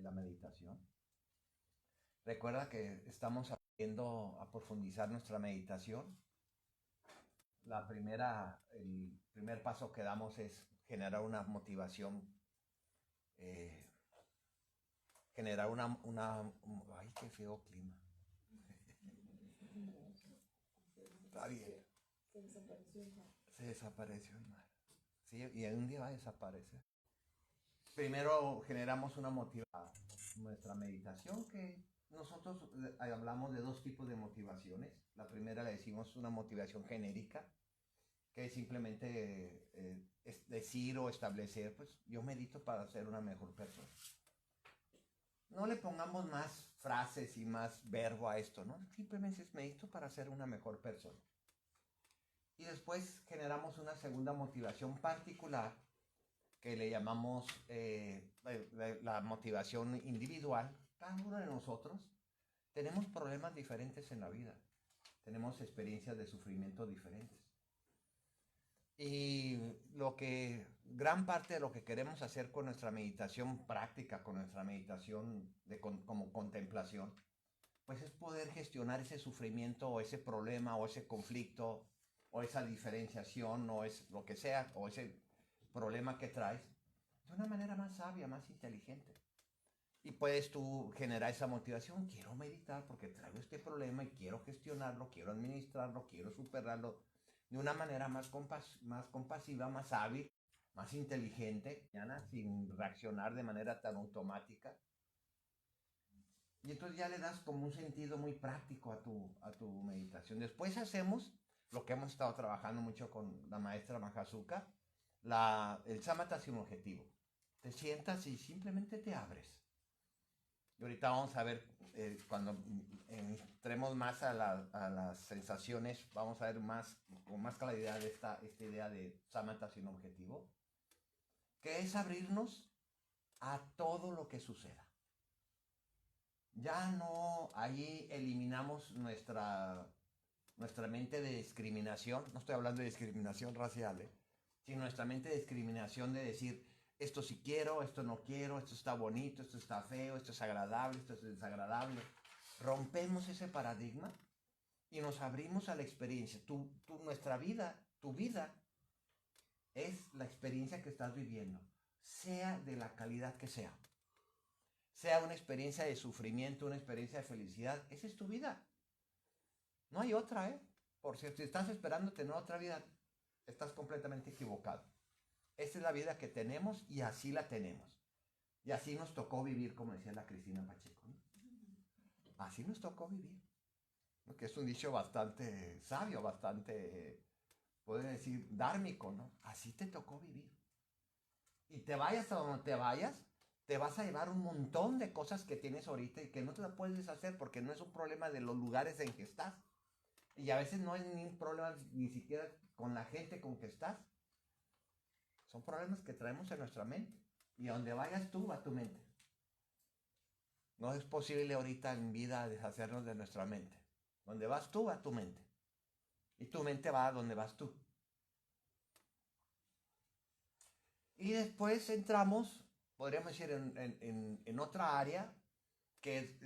la meditación. Recuerda que estamos aprendiendo a profundizar nuestra meditación. El primer paso que damos es generar una motivación, eh, ay, qué feo clima. Está bien. Se desapareció el mar. Sí, y un día va a desaparecer. Primero generamos una motivación, nuestra meditación, que nosotros hablamos de dos tipos de motivaciones. La primera le decimos una motivación genérica, que es simplemente es decir o establecer, pues yo medito para ser una mejor persona. No le pongamos más frases y más verbo a esto, ¿no? Simplemente es medito para ser una mejor persona. Y después generamos una segunda motivación particular que le llamamos la motivación individual. Cada uno de nosotros tenemos problemas diferentes en la vida, tenemos experiencias de sufrimiento diferentes. Y gran parte de lo que queremos hacer con nuestra meditación práctica, con nuestra meditación como contemplación, pues es poder gestionar ese sufrimiento o ese problema o ese conflicto o esa diferenciación o es lo que sea o ese problema que traes de una manera más sabia, más inteligente. Y puedes tú generar esa motivación, quiero meditar porque traigo este problema y quiero gestionarlo, quiero administrarlo, quiero superarlo de una manera más compasiva, más hábil, más inteligente, sin reaccionar de manera tan automática. Y entonces ya le das como un sentido muy práctico a tu meditación. Después hacemos lo que hemos estado trabajando mucho con la maestra Mahazuka, el samatha sin objetivo. Te sientas y simplemente te abres. Y ahorita vamos a ver, cuando entremos más a las sensaciones, vamos a ver con más claridad esta idea de samatha sin objetivo, que es abrirnos a todo lo que suceda. Ya no, ahí eliminamos nuestra mente de discriminación, no estoy hablando de discriminación racial, sino nuestra mente de discriminación de decir, esto sí quiero, esto no quiero, esto está bonito, esto está feo, esto es agradable, esto es desagradable. Rompemos ese paradigma y nos abrimos a la experiencia. Nuestra vida, tu vida, es la experiencia que estás viviendo, sea de la calidad que sea. Sea una experiencia de sufrimiento, una experiencia de felicidad, esa es tu vida. No hay otra, ¿eh? Por cierto, si estás esperando tener otra vida, estás completamente equivocado. Esta es la vida que tenemos y así la tenemos. Y así nos tocó vivir, como decía la Cristina Pacheco, ¿no? Así nos tocó vivir. ¿No? Que es un dicho bastante sabio, bastante, pueden decir, dármico, ¿no? Así te tocó vivir. Y te vayas a donde te vayas, te vas a llevar un montón de cosas que tienes ahorita y que no te las puedes deshacer porque no es un problema de los lugares en que estás. Y a veces no es ni un problema ni siquiera con la gente con que estás. Son problemas que traemos en nuestra mente. Y a donde vayas tú, va tu mente. No es posible ahorita en vida deshacernos de nuestra mente. Donde vas tú, va tu mente. Y tu mente va a donde vas tú. Y después entramos, podríamos decir, en otra área que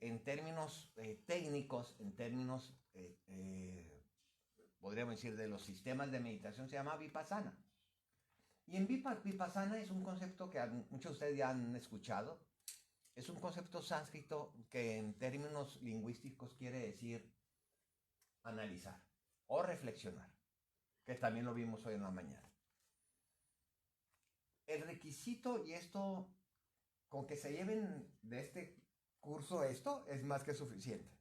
en términos técnicos, en términos, podríamos decir, de los sistemas de meditación, se llama Vipassana. Y en Vipassana es un concepto que muchos de ustedes ya han escuchado. Es un concepto sánscrito que en términos lingüísticos quiere decir analizar o reflexionar, que también lo vimos hoy en la mañana. El requisito, y esto, con que se lleven de este curso esto, es más que suficiente.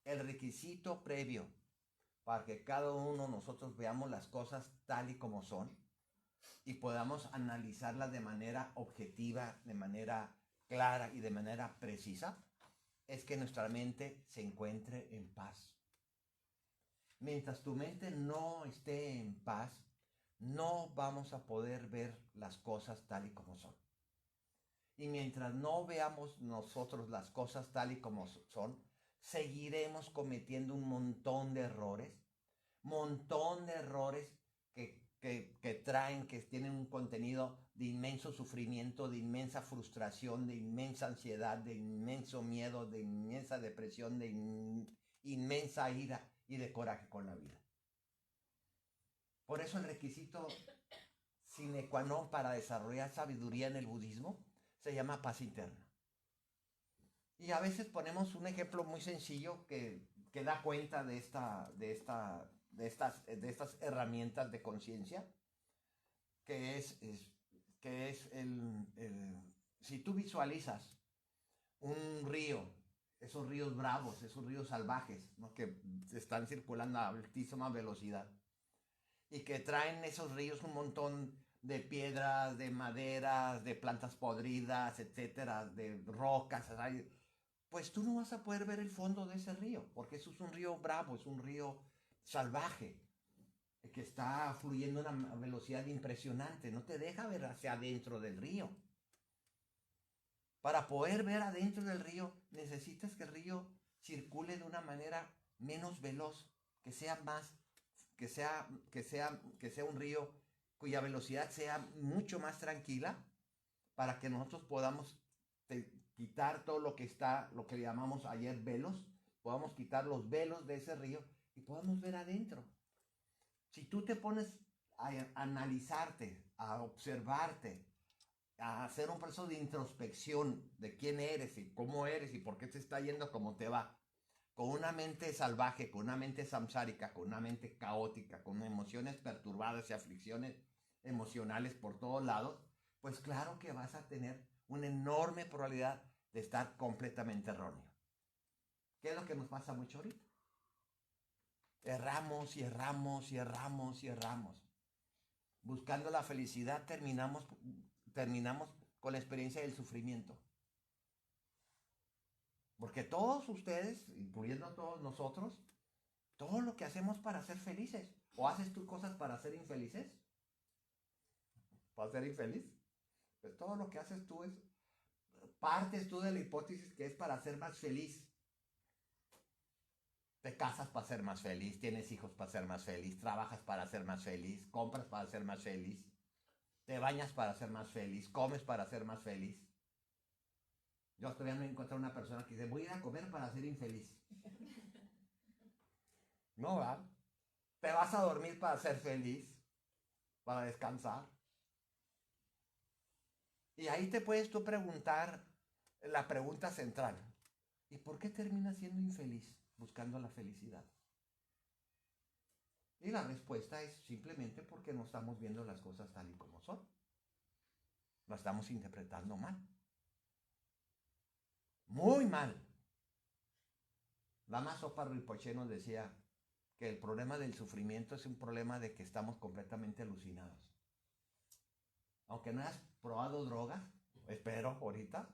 El requisito previo para que cada uno de nosotros veamos las cosas tal y como son y podamos analizarlas de manera objetiva, de manera clara y de manera precisa, es que nuestra mente se encuentre en paz. Mientras tu mente no esté en paz, no vamos a poder ver las cosas tal y como son. Y mientras no veamos nosotros las cosas tal y como son, seguiremos cometiendo un montón de errores que traen, que tienen un contenido de inmenso sufrimiento, de inmensa frustración, de inmensa ansiedad, de inmenso miedo, de inmensa depresión, de inmensa ira y de coraje con la vida. Por eso el requisito sine qua non para desarrollar sabiduría en el budismo se llama paz interna. Y a veces ponemos un ejemplo muy sencillo que da cuenta de estas herramientas de conciencia, que es si tú visualizas un río, esos ríos bravos, esos ríos salvajes, ¿no?, que están circulando a altísima velocidad y que traen esos ríos un montón de piedras, de maderas, de plantas podridas, etcétera, de rocas, pues tú no vas a poder ver el fondo de ese río, porque eso es un río bravo, es un río salvaje, que está fluyendo a una velocidad impresionante, no te deja ver hacia adentro del río. Para poder ver adentro del río, necesitas que el río circule de una manera menos veloz, que sea un río cuya velocidad sea mucho más tranquila, para que nosotros podamos quitar todo lo que llamamos ayer velos, podamos quitar los velos de ese río y podamos ver adentro. Si tú te pones a analizarte, a observarte, a hacer un proceso de introspección de quién eres y cómo eres y por qué te está yendo como te va, con una mente salvaje, con una mente samsárica, con una mente caótica, con emociones perturbadas y aflicciones emocionales por todos lados, pues claro que vas a tener una enorme probabilidad de estar completamente erróneo. ¿Qué es lo que nos pasa mucho ahorita? Erramos y erramos y erramos y erramos. Buscando la felicidad terminamos con la experiencia del sufrimiento. Porque todos ustedes, incluyendo a todos nosotros, todo lo que hacemos para ser felices. ¿O haces tú cosas para ser infelices? ¿Para ser infeliz? Pues todo lo que haces tú partes tú de la hipótesis que es para ser más feliz. Te casas para ser más feliz, tienes hijos para ser más feliz, trabajas para ser más feliz, compras para ser más feliz, te bañas para ser más feliz, comes para ser más feliz. Yo todavía no he encontrado una persona que dice, voy a ir a comer para ser infeliz. No, ¿verdad? Te vas a dormir para ser feliz, para descansar. Y ahí te puedes tú preguntar la pregunta central. ¿Y por qué terminas siendo infeliz buscando la felicidad? Y la respuesta es simplemente porque no estamos viendo las cosas tal y como son. Lo estamos interpretando mal. Muy mal. Lama Zopa Rinpoche nos decía que el problema del sufrimiento es un problema de que estamos completamente alucinados. Aunque no hayas probado drogas, espero ahorita,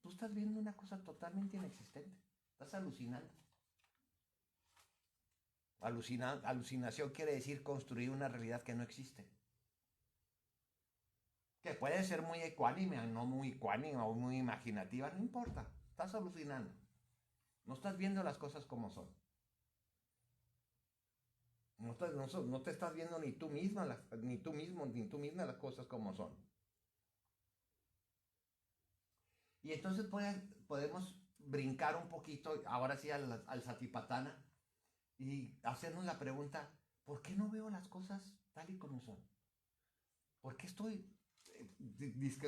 tú estás viendo una cosa totalmente inexistente. Estás alucinando. Alucinación quiere decir construir una realidad que no existe. Que puede ser muy ecuánime, no muy ecuánime o muy imaginativa, no importa. Estás alucinando. No estás viendo las cosas como son. No te estás viendo ni tú misma las cosas como son. Y entonces podemos brincar un poquito, ahora sí al Satipatthana, y hacernos la pregunta, ¿por qué no veo las cosas tal y como son? ¿Por qué estoy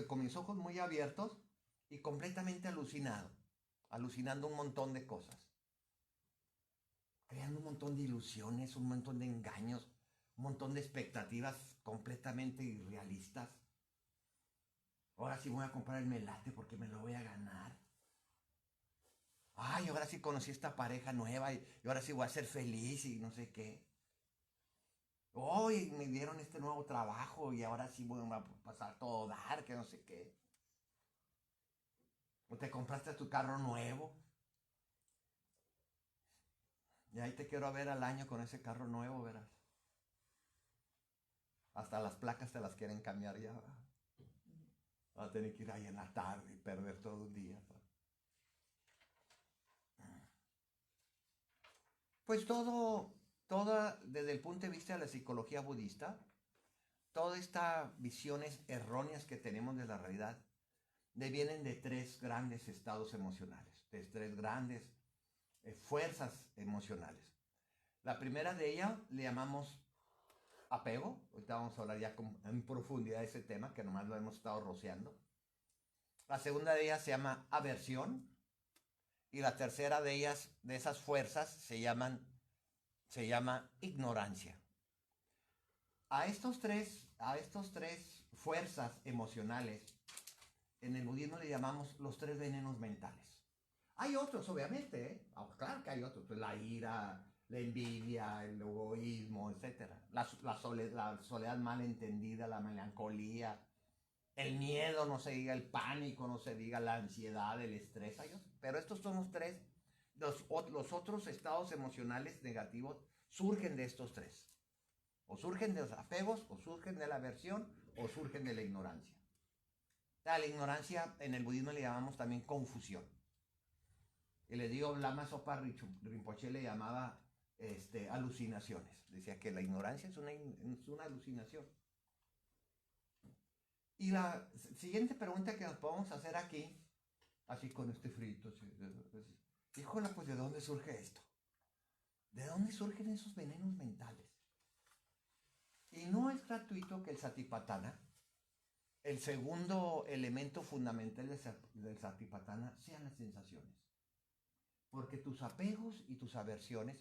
con mis ojos muy abiertos y completamente alucinando un montón de cosas? Creando un montón de ilusiones, un montón de engaños, un montón de expectativas completamente irrealistas. Ahora sí voy a comprar el melate porque me lo voy a ganar. Ay, ahora sí conocí esta pareja nueva y ahora sí voy a ser feliz y no sé qué. Hoy me dieron este nuevo trabajo y ahora sí voy a pasar todo dar, que no sé qué. O te compraste tu carro nuevo. Y ahí te quiero ver al año con ese carro nuevo, verás. Hasta las placas te las quieren cambiar ya. Vas a tener que ir ahí en la tarde y perder todo un día. Pues todo desde el punto de vista de la psicología budista, todas estas visiones erróneas que tenemos de la realidad devienen de tres grandes estados emocionales, de tres grandes fuerzas emocionales. La primera de ellas le llamamos apego. Ahorita vamos a hablar ya en profundidad de ese tema, que nomás lo hemos estado rociando. La segunda de ellas se llama aversión. Y la tercera de ellas, de esas fuerzas, se llama ignorancia. A estos tres fuerzas emocionales, en el budismo le llamamos los tres venenos mentales. Hay otros, obviamente, ¿eh? Claro que hay otros, pues la ira, la envidia, el egoísmo, etc. La soledad mal entendida, la melancolía, el miedo, no se diga, el pánico, no se diga, la ansiedad, el estrés. Pero estos son los tres. Los otros estados emocionales negativos surgen de estos tres. O surgen de los apegos, o surgen de la aversión, o surgen de la ignorancia. A la ignorancia en el budismo le llamamos también confusión. Y le digo, Lama Zopa Rinpoche le llamaba alucinaciones. Decía que la ignorancia es una alucinación. Y la siguiente pregunta que nos podemos hacer aquí, así con este frito, híjole, pues ¿de dónde surge esto? ¿De dónde surgen esos venenos mentales? Y no es gratuito que el Satipatthana, el segundo elemento fundamental del Satipatthana, sean las sensaciones. Porque tus apegos y tus aversiones,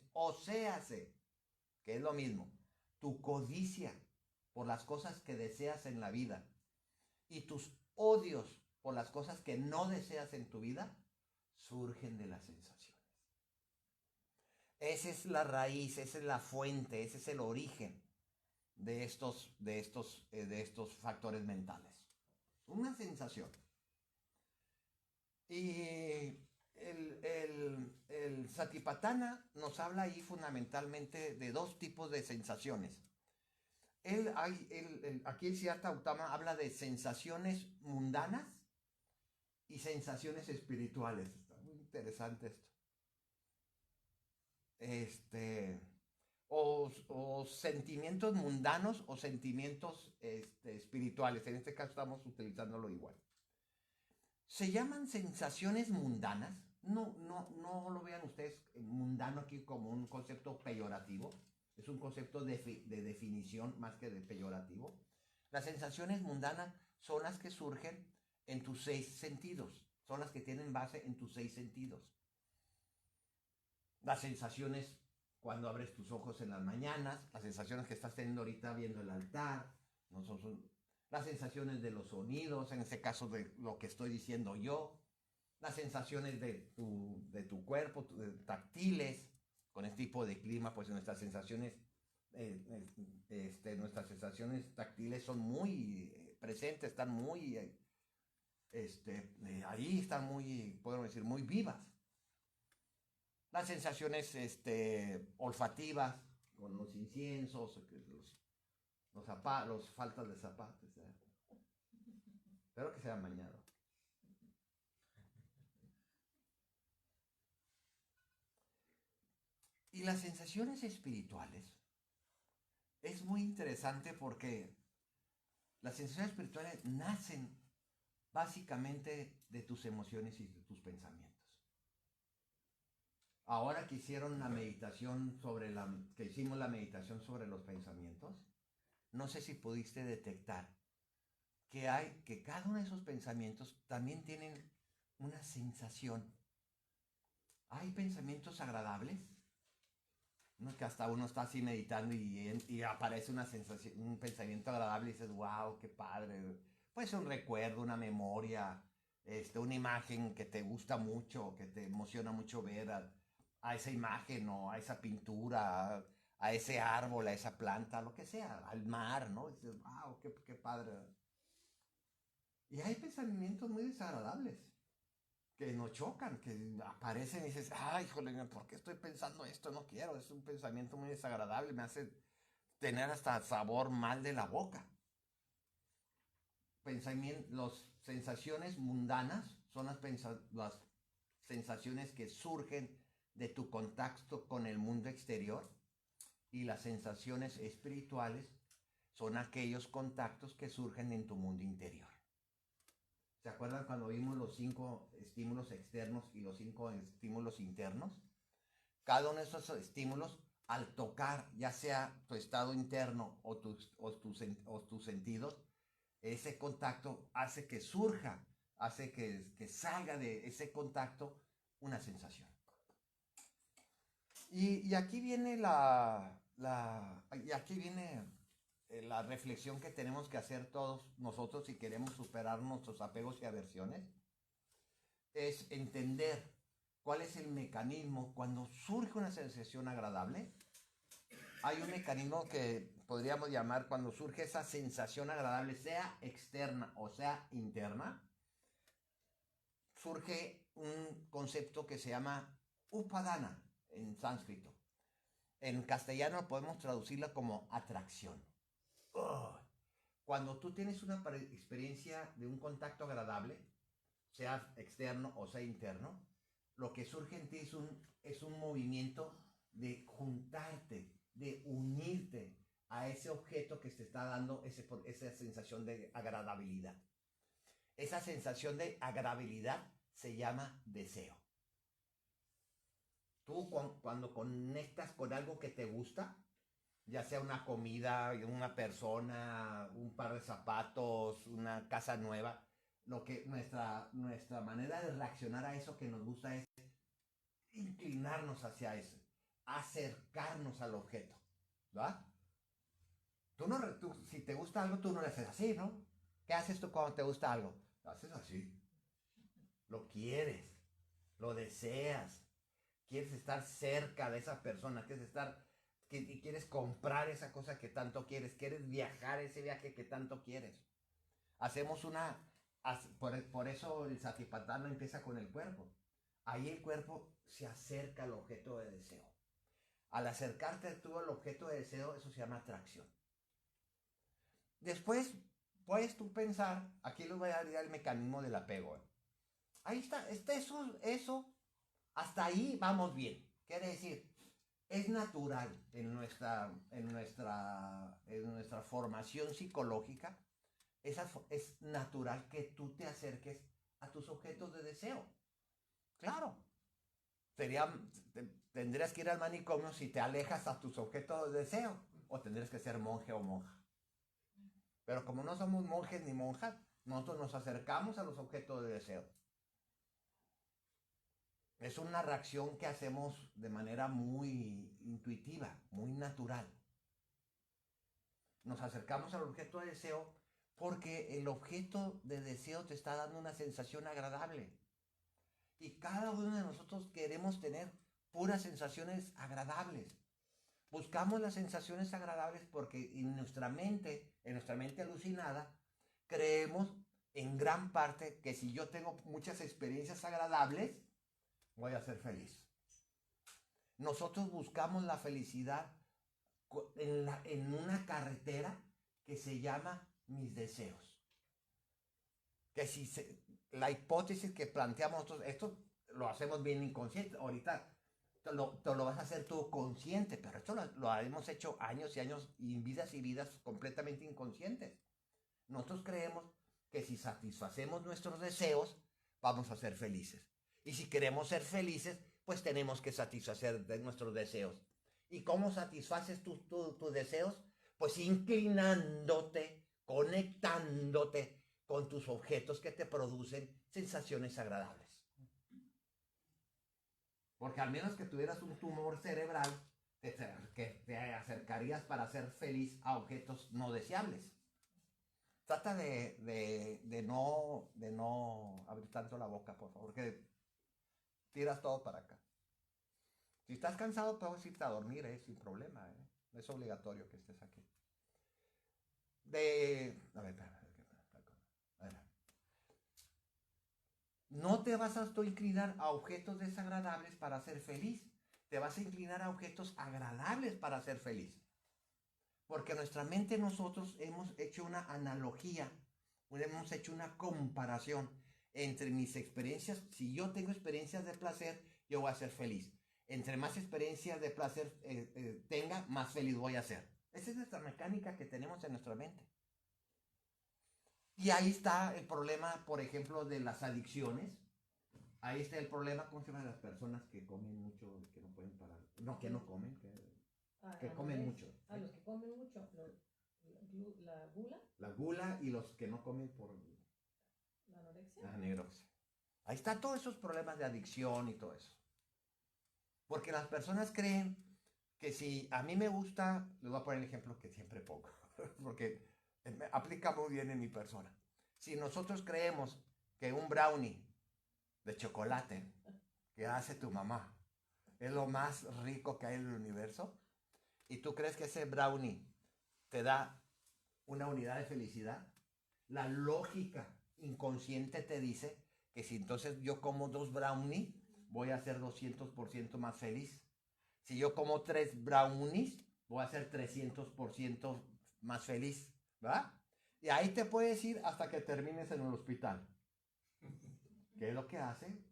que es lo mismo, tu codicia por las cosas que deseas en la vida y tus odios por las cosas que no deseas en tu vida, surgen de las sensaciones. Esa es la raíz, esa es la fuente, ese es el origen de estos factores mentales. Una sensación. Y el Satipatthana nos habla ahí fundamentalmente de dos tipos de sensaciones. Aquí el Siddhartha Gautama habla de sensaciones mundanas y sensaciones espirituales. Está muy interesante esto. O sentimientos mundanos o sentimientos espirituales. En este caso estamos utilizándolo igual. Se llaman sensaciones mundanas. No lo vean ustedes mundano aquí como un concepto peyorativo. Es un concepto de definición más que de peyorativo. Las sensaciones mundanas son las que surgen en tus 6 sentidos. Son las que tienen base en tus 6 sentidos. Las sensaciones cuando abres tus ojos en las mañanas, las sensaciones que estás teniendo ahorita viendo el altar, ¿no? son las sensaciones de los sonidos, en este caso de lo que estoy diciendo yo, las sensaciones de tu cuerpo, táctiles, con este tipo de clima, pues nuestras sensaciones táctiles son muy presentes, están muy ahí están muy, podemos decir, muy vivas. Las sensaciones olfativas, con los inciensos, los faltas de zapatos. Espero que se hayan bañado. Y las sensaciones espirituales es muy interesante porque las sensaciones espirituales nacen básicamente de tus emociones y de tus pensamientos. Ahora que hicieron la meditación que hicimos la meditación sobre los pensamientos, no sé si pudiste detectar que cada uno de esos pensamientos también tienen una sensación. Hay pensamientos agradables, ¿no? Que hasta uno está así meditando y aparece una sensación, un pensamiento agradable y dices, wow, qué padre. Puede ser un recuerdo, una memoria, una imagen que te gusta mucho, que te emociona mucho ver a esa imagen o a esa pintura, a ese árbol, a esa planta, lo que sea, al mar, ¿no? Y dices, wow, qué padre. Y hay pensamientos muy desagradables que nos chocan, que aparecen y dices, ay, híjole, ¿por qué estoy pensando esto? No quiero, es un pensamiento muy desagradable, me hace tener hasta sabor mal de la boca. Las sensaciones mundanas son las sensaciones que surgen de tu contacto con el mundo exterior, y las sensaciones espirituales son aquellos contactos que surgen en tu mundo interior. ¿Se acuerdan cuando vimos los 5 estímulos externos y los 5 estímulos internos? Cada uno de esos estímulos, al tocar ya sea tu estado interno o tus sentidos, ese contacto hace que surja, hace que salga de ese contacto una sensación. Y aquí viene la reflexión que tenemos que hacer todos nosotros si queremos superar nuestros apegos y aversiones. Es entender cuál es el mecanismo cuando surge una sensación agradable. Hay un mecanismo que podríamos llamar cuando surge esa sensación agradable, sea externa o sea interna. Surge un concepto que se llama upadana en sánscrito. En castellano podemos traducirla como atracción. Cuando tú tienes una experiencia de un contacto agradable, sea externo o sea interno, lo que surge en ti es un movimiento de juntarte, de unirte a ese objeto que te está dando esa sensación de agradabilidad. Esa sensación de agradabilidad se llama deseo. Tú cuando conectas con algo que te gusta, ya sea una comida, una persona, un par de zapatos, una casa nueva, lo que nuestra manera de reaccionar a eso que nos gusta es inclinarnos hacia eso, acercarnos al objeto, ¿verdad? Si te gusta algo, tú no le haces así, ¿no? ¿Qué haces tú cuando te gusta algo? Lo haces así. Lo quieres, lo deseas, quieres estar cerca de esa persona, quieres comprar esa cosa que tanto quieres viajar ese viaje que tanto quieres. Por eso el satipatthana empieza con el cuerpo. Ahí el cuerpo se acerca al objeto de deseo. Al acercarte tú al objeto de deseo, eso se llama atracción. Después puedes tú pensar, aquí les voy a dar el mecanismo del apego. Ahí está, eso, hasta ahí vamos bien. Quiere decir, es natural en nuestra formación psicológica, es natural que tú te acerques a tus objetos de deseo. Claro, tendrías que ir al manicomio si te alejas a tus objetos de deseo, o tendrías que ser monje o monja. Pero como no somos monjes ni monjas, nosotros nos acercamos a los objetos de deseo. Es una reacción que hacemos de manera muy intuitiva, muy natural. Nos acercamos al objeto de deseo porque el objeto de deseo te está dando una sensación agradable. Y cada uno de nosotros queremos tener puras sensaciones agradables. Buscamos las sensaciones agradables porque en nuestra mente alucinada, creemos en gran parte que si yo tengo muchas experiencias agradables, voy a ser feliz. Nosotros buscamos la felicidad en una carretera que se llama mis deseos. Que la hipótesis que planteamos nosotros, esto lo hacemos bien inconsciente. Ahorita te lo vas a hacer tú consciente, pero esto lo hemos hecho años y años y vidas completamente inconscientes. Nosotros creemos que si satisfacemos nuestros deseos, vamos a ser felices. Y si queremos ser felices, pues tenemos que satisfacer nuestros deseos. ¿Y cómo satisfaces tus deseos? Pues inclinándote, conectándote con tus objetos que te producen sensaciones agradables. Porque al menos que tuvieras un tumor cerebral, que te acercarías para ser feliz a objetos no deseables. Trata de no abrir tanto la boca, por favor, que tiras todo para acá. Si estás cansado, puedes irte a dormir, sin problema. No es obligatorio que estés aquí. A ver. No te vas a inclinar a objetos desagradables para ser feliz. Te vas a inclinar a objetos agradables para ser feliz. Porque nuestra mente, nosotros hemos hecho una analogía, hemos hecho una comparación entre mis experiencias. Si yo tengo experiencias de placer, yo voy a ser feliz. Entre más experiencias de placer tenga, más feliz voy a ser. Esa es nuestra mecánica que tenemos en nuestra mente. Y ahí está el problema, por ejemplo, de las adicciones. Ahí está el problema, ¿cómo se llama? Las personas que comen mucho, que no pueden parar. No, que no comen, que comen mucho. A los que comen mucho, la gula. La gula y los que no comen por La anorexia. la anorexia. Ahí está todos esos problemas de adicción y todo eso. Porque las personas creen que si a mí me gusta, les voy a poner el ejemplo que siempre pongo, porque me aplica muy bien en mi persona. Si nosotros creemos que un brownie de chocolate que hace tu mamá es lo más rico que hay en el universo, y tú crees que ese brownie te da una unidad de felicidad, la lógica inconsciente te dice que si entonces yo como 2 brownies, voy a ser 200% más feliz. Si yo como 3 brownies, voy a ser 300% más feliz, ¿verdad? Y ahí te puedes ir hasta que termines en el hospital. ¿Qué es lo que hace?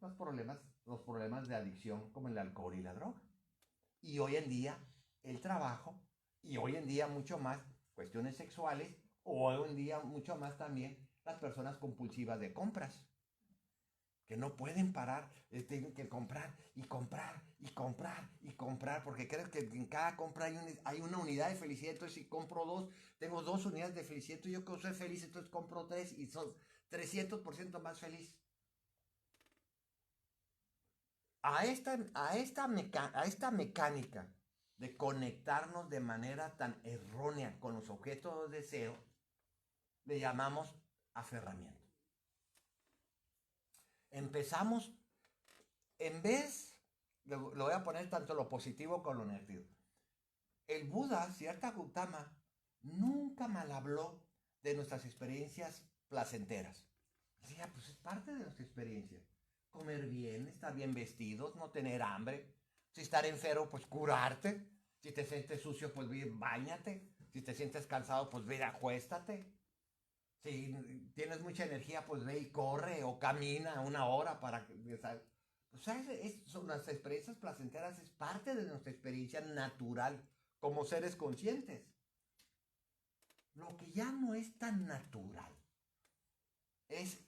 Los problemas de adicción como el alcohol y la droga. Y hoy en día el trabajo, y hoy en día mucho más cuestiones sexuales, o hoy en día mucho más también las personas compulsivas de compras, que no pueden parar, tienen que comprar y comprar y comprar y comprar, porque creo que en cada compra hay una unidad de felicidad. Entonces si compro 2, tengo 2 unidades de felicidad, entonces yo que soy feliz, entonces compro 3 y soy 300% más feliz. A esta mecánica de conectarnos de manera tan errónea con los objetos de deseo, le llamamos aferramiento. Empezamos, en vez, lo voy a poner tanto lo positivo como lo negativo. El Buda, Siddhartha Gautama, nunca mal habló de nuestras experiencias placenteras. Decía, pues es parte de nuestra experiencia. Comer bien, estar bien vestidos, no tener hambre. Si estar enfermo, pues curarte. Si te sientes sucio, pues ve, báñate. Si te sientes cansado, pues ve, acuéstate. Si tienes mucha energía, pues ve y corre o camina 1 hora para que... O sea, son las experiencias placenteras, es parte de nuestra experiencia natural como seres conscientes. Lo que ya no es tan natural es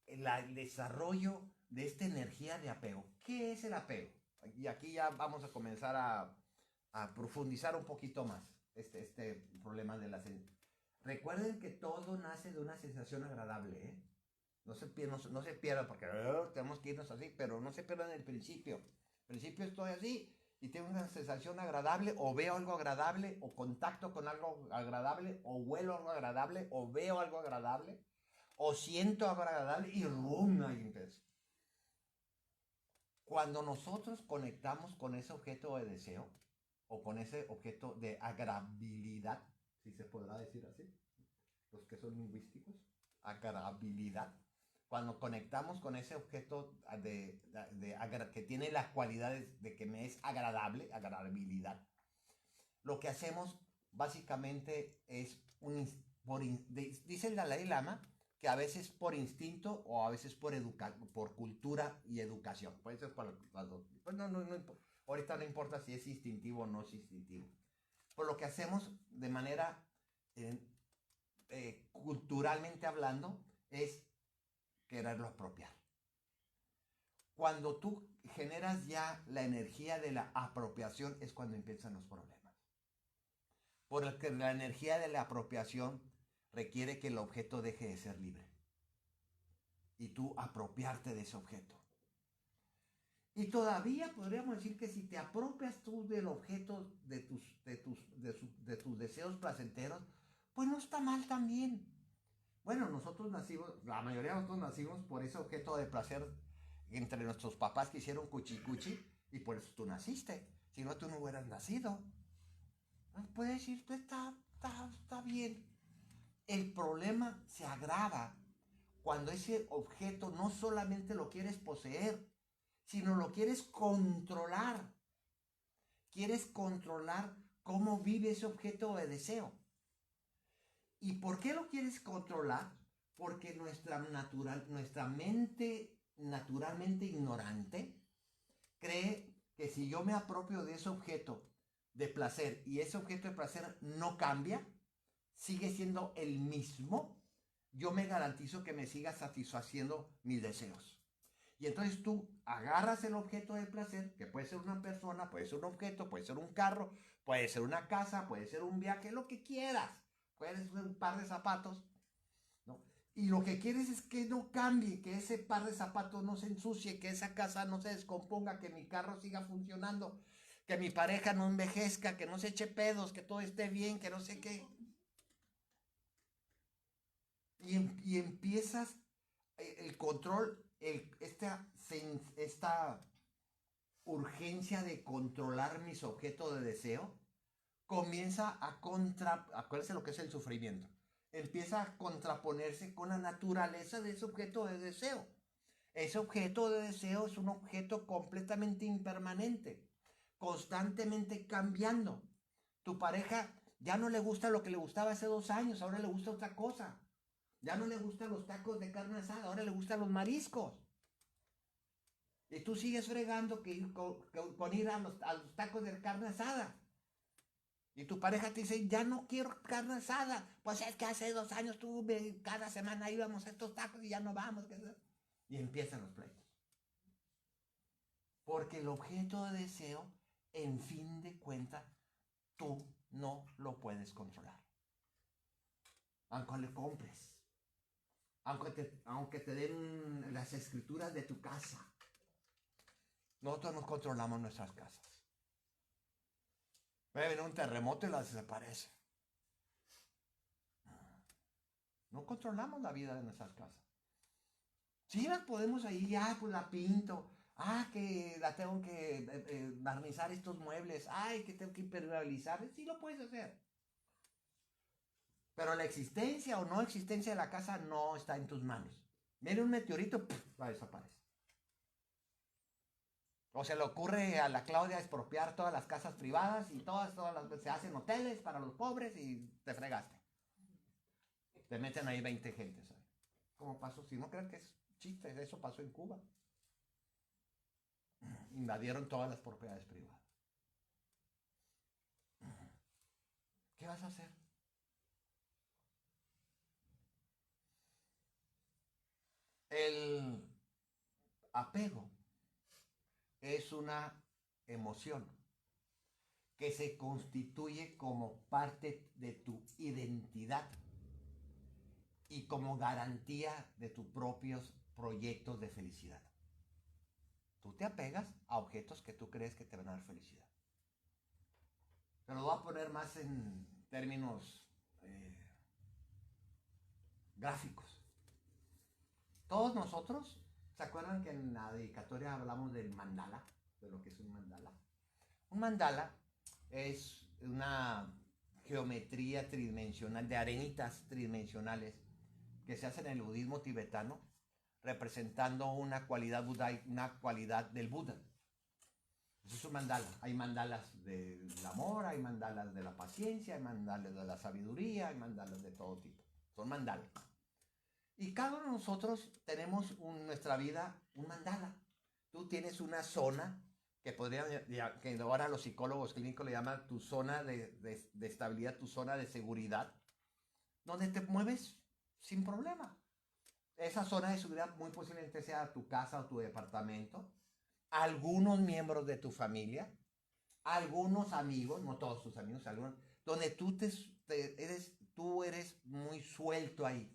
el desarrollo de esta energía de apego. ¿Qué es el apego? Y aquí ya vamos a comenzar a profundizar un poquito más este problema de la sensación. Recuerden que todo nace de una sensación agradable, ¿eh? No se pierdan porque tenemos que irnos así, pero no se pierdan el principio. El principio estoy así y tengo una sensación agradable, o veo algo agradable, o contacto con algo agradable, o huelo algo agradable, o veo algo agradable, o siento algo agradable y ¡rum! Ahí empieza. Cuando nosotros conectamos con ese objeto de deseo, o con ese objeto de agradabilidad, si se podrá decir así, los que son lingüísticos, agradabilidad, cuando conectamos con ese objeto que tiene las cualidades de que me es agradable, agradabilidad, lo que hacemos básicamente es dice el Dalai Lama que a veces por instinto o a veces por cultura y educación. Puede ser por las dos. Pues ahorita no importa si es instintivo o no es instintivo. Por lo que hacemos de manera culturalmente hablando es quererlo apropiar. Cuando tú generas ya la energía de la apropiación es cuando empiezan los problemas. Porque la energía de la apropiación requiere que el objeto deje de ser libre y tú apropiarte de ese objeto. Y todavía podríamos decir que si te apropias tú del objeto de tus deseos placenteros, pues no está mal también. Bueno, nosotros nacimos, la mayoría de nosotros nacimos por ese objeto de placer entre nuestros papás que hicieron cuchicuchi y por eso tú naciste. Si no, tú no hubieras nacido. Puedes decir, está bien. El problema se agrava cuando ese objeto no solamente lo quieres poseer, sino lo quieres controlar. Quieres controlar cómo vive ese objeto de deseo. ¿Y por qué lo quieres controlar? Porque nuestra mente naturalmente ignorante cree que si yo me apropio de ese objeto de placer y ese objeto de placer no cambia, sigue siendo el mismo, yo me garantizo que me siga satisfaciendo mis deseos. Y entonces tú agarras el objeto de placer, que puede ser una persona, puede ser un objeto, puede ser un carro, puede ser una casa, puede ser un viaje, lo que quieras. Puede ser un par de zapatos, ¿no? Y lo que quieres es que no cambie, que ese par de zapatos no se ensucie, que esa casa no se descomponga, que mi carro siga funcionando, que mi pareja no envejezca, que no se eche pedos, que todo esté bien, que no sé qué. Y empiezas el control, esta urgencia de controlar mis objetos de deseo, comienza acuérdense lo que es el sufrimiento, empieza a contraponerse con la naturaleza de ese objeto de deseo. Ese objeto de deseo es un objeto completamente impermanente, constantemente cambiando. Tu pareja ya no le gusta lo que le gustaba hace 2 años, ahora le gusta otra cosa. Ya no le gustan los tacos de carne asada, ahora le gustan los mariscos. Y tú sigues fregando con ir a los tacos de carne asada. Y tu pareja te dice, ya no quiero carne asada. Pues es que hace 2 años cada semana íbamos a estos tacos y ya no vamos. Y empiezan los pleitos. Porque el objeto de deseo, en fin de cuentas, tú no lo puedes controlar. Aunque le compres. Aunque te den las escrituras de tu casa. Nosotros no controlamos nuestras casas. Puede venir un terremoto y las desaparece. No controlamos la vida de nuestras casas. Sí las podemos ahí, ya pues la pinto. Que la tengo que barnizar estos muebles. Que tengo que impermeabilizar. Sí lo puedes hacer. Pero la existencia o no existencia de la casa no está en tus manos. Viene un meteorito, va a desaparecer. O se le ocurre a la Claudia expropiar todas las casas privadas y se hacen hoteles para los pobres y te fregaste. Te meten ahí 20 gentes. ¿Sabes? ¿Cómo pasó? Si no creen que es chiste, eso pasó en Cuba. Invadieron todas las propiedades privadas. ¿Qué vas a hacer? El apego es una emoción que se constituye como parte de tu identidad y como garantía de tus propios proyectos de felicidad. Tú te apegas a objetos que tú crees que te van a dar felicidad. Pero lo voy a poner más en términos gráficos. Todos nosotros, ¿se acuerdan que en la dedicatoria hablamos del mandala? De lo que es un mandala. Un mandala es una geometría tridimensional, de arenitas tridimensionales que se hacen en el budismo tibetano, representando una cualidad del Buda. Eso es un mandala. Hay mandalas del amor, hay mandalas de la paciencia, hay mandalas de la sabiduría, hay mandalas de todo tipo. Son mandalas. Y cada uno de nosotros tenemos en nuestra vida un mandala. Tú tienes una zona que ahora los psicólogos clínicos le llaman tu zona de estabilidad, tu zona de seguridad, donde te mueves sin problema. Esa zona de seguridad muy posiblemente sea tu casa o tu departamento, algunos miembros de tu familia, algunos amigos, no todos tus amigos, algunos, donde tú eres muy suelto ahí.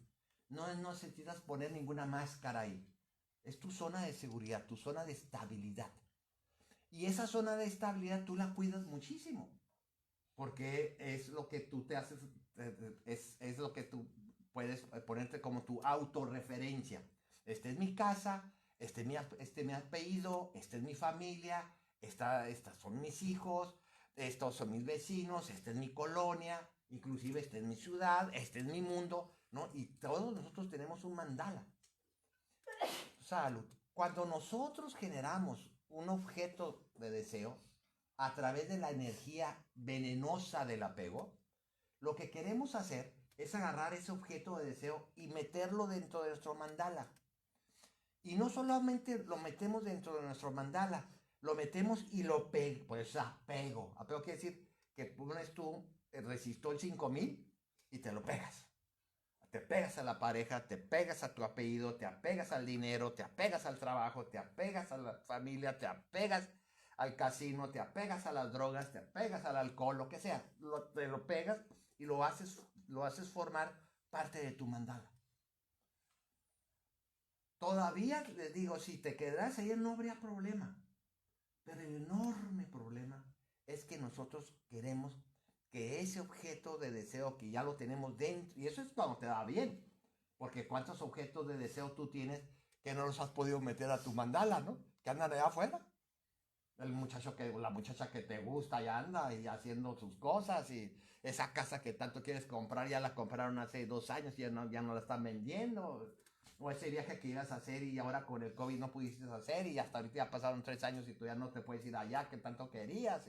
No necesitas poner ninguna máscara ahí. Es tu zona de seguridad, tu zona de estabilidad. Y esa zona de estabilidad tú la cuidas muchísimo. Porque es lo que tú te haces, es lo que tú puedes ponerte como tu autorreferencia. Esta es mi casa, este es mi apellido, esta es mi familia, estas son mis hijos, estos son mis vecinos, esta es mi colonia, inclusive esta es mi ciudad, este es mi mundo, ¿no? Y todos nosotros tenemos un mandala. Salud. Cuando nosotros generamos un objeto de deseo a través de la energía venenosa del apego, lo que queremos hacer es agarrar ese objeto de deseo y meterlo dentro de nuestro mandala. Y no solamente lo metemos dentro de nuestro mandala, lo metemos y lo pegamos. Pues apego. Apego quiere decir que pones tú el resistol 5000 y te lo pegas. Te pegas a la pareja, te pegas a tu apellido, te apegas al dinero, te apegas al trabajo, te apegas a la familia, te apegas al casino, te apegas a las drogas, te apegas al alcohol, lo que sea. Te lo pegas y lo haces formar parte de tu mandala. Todavía les digo, si te quedas ahí no habría problema. Pero el enorme problema es que nosotros queremos que ese objeto de deseo que ya lo tenemos dentro, y eso es cuando te va bien, porque cuántos objetos de deseo tú tienes que no los has podido meter a tu mandala, ¿no? Que andan allá afuera. La muchacha que te gusta ya anda y haciendo sus cosas, y esa casa que tanto quieres comprar ya la compraron hace 2 años y ya no la están vendiendo. O ese viaje que ibas a hacer y ahora con el COVID no pudiste hacer y hasta ahorita ya pasaron 3 años y tú ya no te puedes ir allá que tanto querías.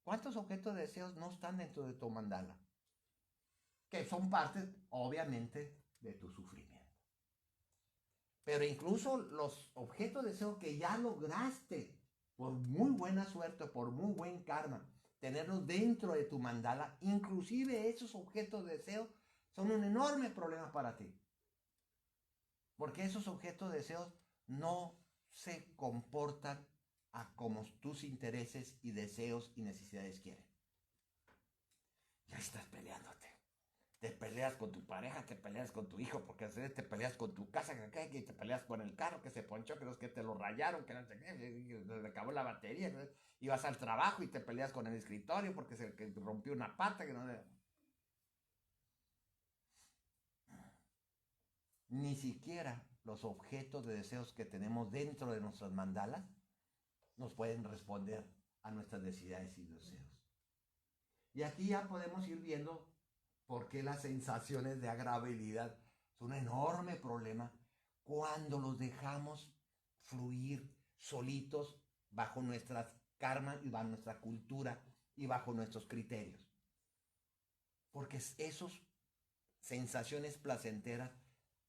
¿Cuántos objetos de deseos no están dentro de tu mandala? Que son parte, obviamente, de tu sufrimiento. Pero incluso los objetos de deseo que ya lograste, por muy buena suerte, por muy buen karma, tenerlos dentro de tu mandala, inclusive esos objetos de deseo son un enorme problema para ti. Porque esos objetos de deseos no se comportan a como tus intereses y deseos y necesidades quieren. Ya estás peleándote. Te peleas con tu pareja, te peleas con tu hijo, porque te peleas con tu casa, que te peleas con el carro que se ponchó, que los que te lo rayaron, que no sé qué, le acabó la batería, y vas al trabajo y te peleas con el escritorio porque se rompió una pata, que no le... Ni siquiera los objetos de deseos que tenemos dentro de nuestras mandalas nos pueden responder a nuestras necesidades y deseos. Y aquí ya podemos ir viendo por qué las sensaciones de agradabilidad son un enorme problema cuando los dejamos fluir solitos bajo nuestras karmas y bajo nuestra cultura y bajo nuestros criterios. Porque esas sensaciones placenteras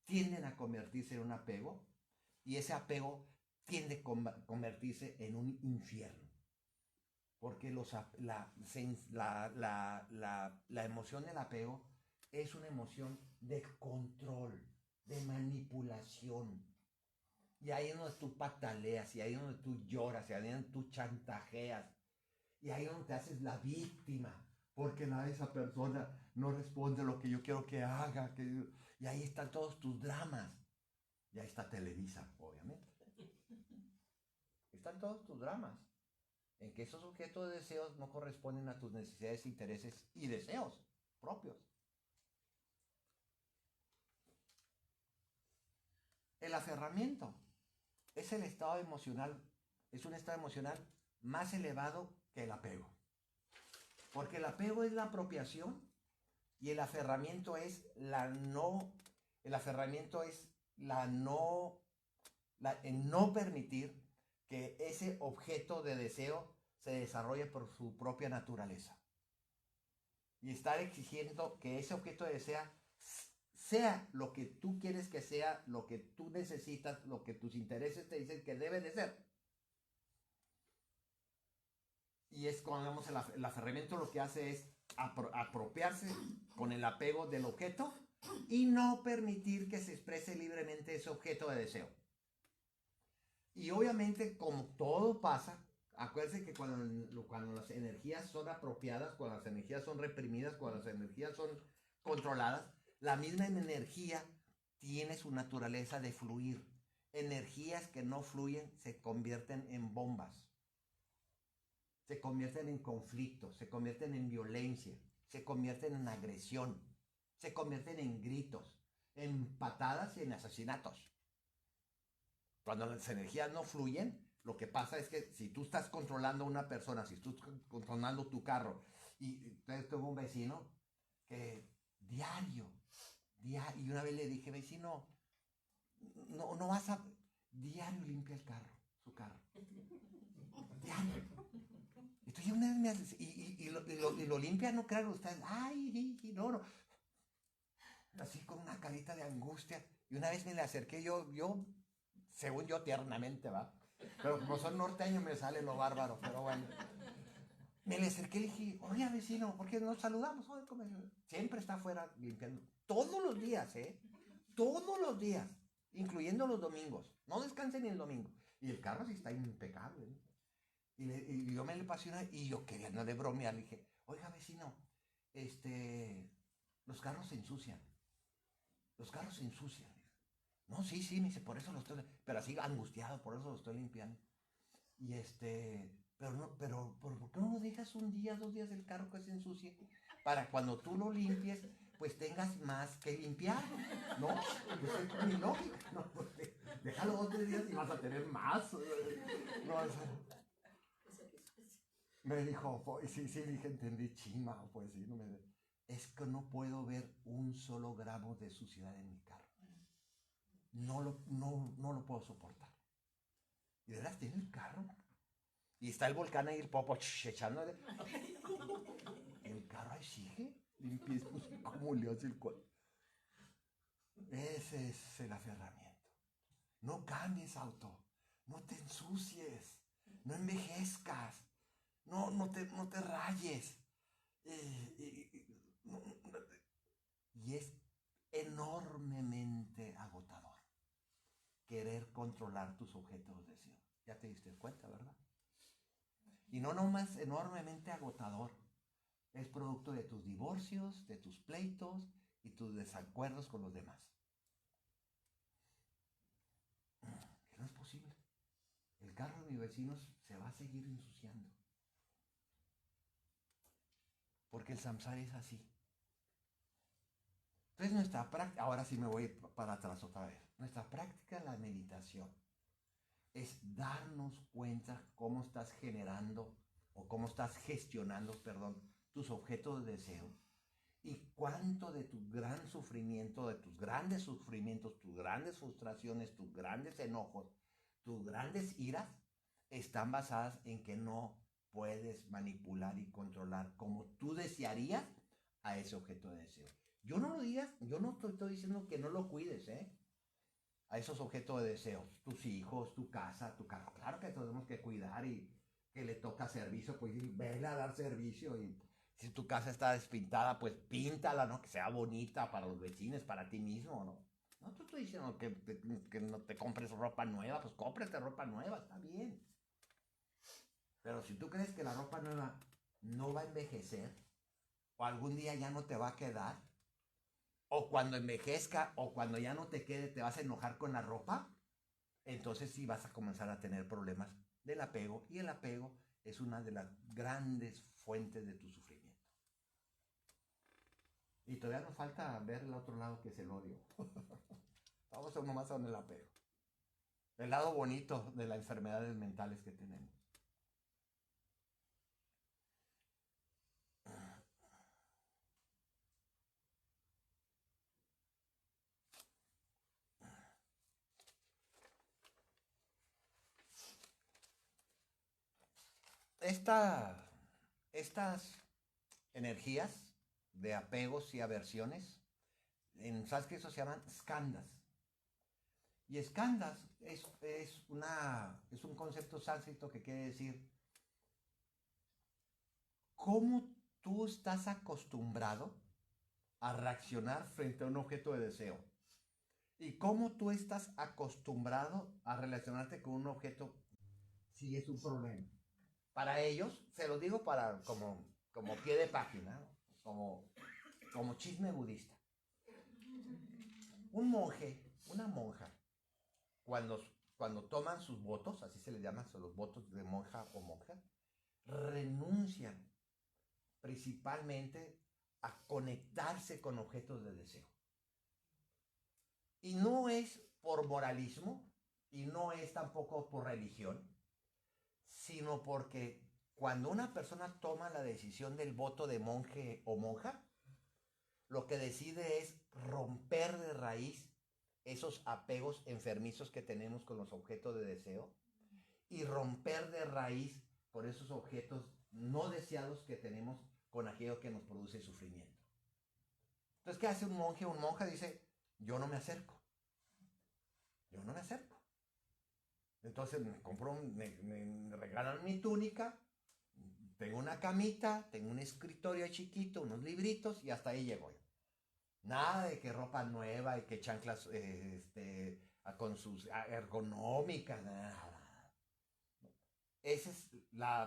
tienden a convertirse en un apego, y ese apego tiende a convertirse en un infierno. Porque la emoción del apego es una emoción de control, de manipulación. Y ahí es donde tú pataleas, y ahí es donde tú lloras, y ahí es donde tú chantajeas, y ahí es donde te haces la víctima, porque esa persona no responde lo que yo quiero que haga. Y ahí están todos tus dramas. Y ahí está Televisa, obviamente. Están todos tus dramas. En que esos objetos de deseos no corresponden a tus necesidades, intereses y deseos propios. El aferramiento es un estado emocional más elevado que el apego. Porque el apego es la apropiación y el aferramiento es el no permitir que ese objeto de deseo se desarrolle por su propia naturaleza. Y estar exigiendo que ese objeto de deseo sea lo que tú quieres que sea, lo que tú necesitas, lo que tus intereses te dicen que debe de ser. Y es cuando vemos el aferramiento, lo que hace es apropiarse con el apego del objeto y no permitir que se exprese libremente ese objeto de deseo. Y obviamente, como todo pasa, acuérdense que cuando las energías son apropiadas, cuando las energías son reprimidas, cuando las energías son controladas, la misma energía tiene su naturaleza de fluir. Energías que no fluyen se convierten en bombas, se convierten en conflictos, se convierten en violencia, se convierten en agresión, se convierten en gritos, en patadas y en asesinatos. Cuando las energías no fluyen, lo que pasa es que si tú estás controlando a una persona, si tú estás controlando tu carro, y entonces tengo un vecino que diario, y una vez le dije, vecino, no vas a... Diario limpia el carro, su carro. Diario. Entonces una vez me hace, y lo limpia, no crean ustedes, ay, no. Así con una carita de angustia. Y una vez me le acerqué yo, según yo, tiernamente, ¿va? Pero como son norteños me sale lo bárbaro, pero bueno. Me le acerqué y le dije, oye, vecino, ¿por qué no saludamos? Oye, siempre está afuera limpiando. Todos los días, ¿eh? Todos los días, incluyendo los domingos. No descanse ni el domingo. Y el carro sí está impecable, ¿no? Y yo me le pasé una, y yo queriéndole bromear, le dije, oiga, vecino, los carros se ensucian. Los carros se ensucian. No, sí, me dice, por eso lo estoy, pero así angustiado, por eso lo estoy limpiando. Y ¿por qué no dejas un día, 2 días el carro que se ensucie? Para cuando tú lo limpies, pues tengas más que limpiar, ¿no? Pues es mi lógica, ¿no? Porque déjalo 2 o 3 días y vas a tener más. No, me dijo, pues, sí, dije, entendí, chima, pues sí, no me... Es que no puedo ver un solo gramo de suciedad en mi carro. No lo puedo soportar. Y de verdad tiene el carro. Y está el volcán ahí, el popo echándole. El carro ahí sigue. Limpiísimo, como le hace el cuadro. Ese es el aferramiento. No cambies auto. No te ensucies. No envejezcas. No te rayes. Y es enormemente agotador querer controlar tus objetos de deseo. Ya te diste cuenta, ¿verdad? Y no nomás enormemente agotador. Es producto de tus divorcios, de tus pleitos y tus desacuerdos con los demás. Que no es posible. El carro de mis vecinos se va a seguir ensuciando. Porque el samsara es así. Entonces nuestra práctica, ahora sí me voy para atrás otra vez. Nuestra práctica de la meditación es darnos cuenta cómo estás generando o cómo estás gestionando, tus objetos de deseo y cuánto de tu gran sufrimiento, de tus grandes sufrimientos, tus grandes frustraciones, tus grandes enojos, tus grandes iras están basadas en que no puedes manipular y controlar como tú desearías a ese objeto de deseo. Yo no estoy diciendo que no lo cuides, a esos objetos de deseo, tus hijos, tu casa, tu carro. Claro que tenemos que cuidar y que le toca servicio, pues vele a dar servicio. Y si tu casa está despintada, pues píntala, ¿no? Que sea bonita para los vecinos, para ti mismo, ¿no? No te estoy diciendo que no te compres ropa nueva, pues cómprate ropa nueva, está bien. Pero si tú crees que la ropa nueva no va a envejecer, o algún día ya no te va a quedar, o cuando envejezca, o cuando ya no te quede, te vas a enojar con la ropa, entonces sí vas a comenzar a tener problemas del apego, y el apego es una de las grandes fuentes de tu sufrimiento. Y todavía nos falta ver el otro lado, que es el odio. Vamos a nomás con el apego. El lado bonito de las enfermedades mentales que tenemos. Estas energías de apegos y aversiones, en sánscrito se llaman skandhas. Y skandhas es un concepto sánscrito que quiere decir cómo tú estás acostumbrado a reaccionar frente a un objeto de deseo. Y cómo tú estás acostumbrado a relacionarte con un objeto si es un problema. Para ellos, se los digo como pie de página, como chisme budista. Un monje, una monja, cuando toman sus votos, así se les llama, son los votos de monja o monja, renuncian principalmente a conectarse con objetos de deseo. Y no es por moralismo, y no es tampoco por religión, sino porque cuando una persona toma la decisión del voto de monje o monja, lo que decide es romper de raíz esos apegos enfermizos que tenemos con los objetos de deseo y romper de raíz con esos objetos no deseados que tenemos con aquello que nos produce sufrimiento. Entonces, ¿qué hace un monje o una monja? Dice, yo no me acerco. Entonces me regalan mi túnica, tengo una camita, tengo un escritorio chiquito, unos libritos y hasta ahí llego yo. Nada de que ropa nueva y que chanclas con sus ergonómicas, nada. Esa es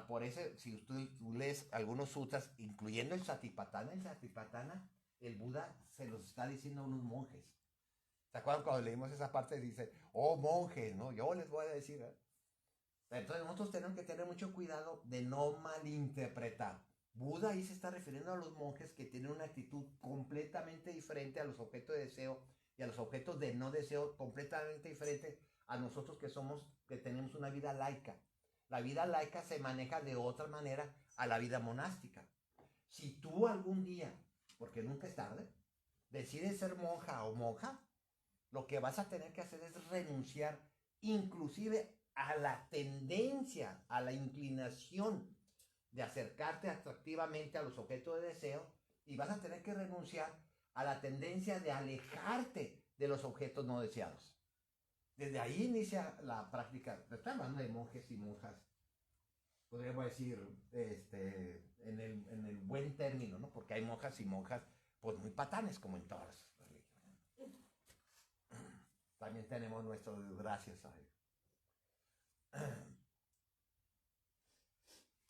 por eso, si tú lees algunos sutras, incluyendo el Satipatthana, el Buda se los está diciendo a unos monjes. ¿Se acuerdan cuando leímos esa parte? Dice, oh monjes, ¿no? Yo les voy a decir. Entonces nosotros tenemos que tener mucho cuidado de no malinterpretar. Buda ahí se está refiriendo a los monjes que tienen una actitud completamente diferente a los objetos de deseo y a los objetos de no deseo, completamente diferente a nosotros que tenemos una vida laica. La vida laica se maneja de otra manera a la vida monástica. Si tú algún día, porque nunca es tarde, decides ser monja o monja, lo que vas a tener que hacer es renunciar inclusive a la tendencia, a la inclinación de acercarte atractivamente a los objetos de deseo, y vas a tener que renunciar a la tendencia de alejarte de los objetos no deseados. Desde ahí inicia la práctica. Estoy hablando de monjes y monjas, podríamos decir, en el buen término, ¿no? Porque hay monjas y monjas, pues muy patanes, como en todas las religiones. También tenemos nuestras desgracias ahí.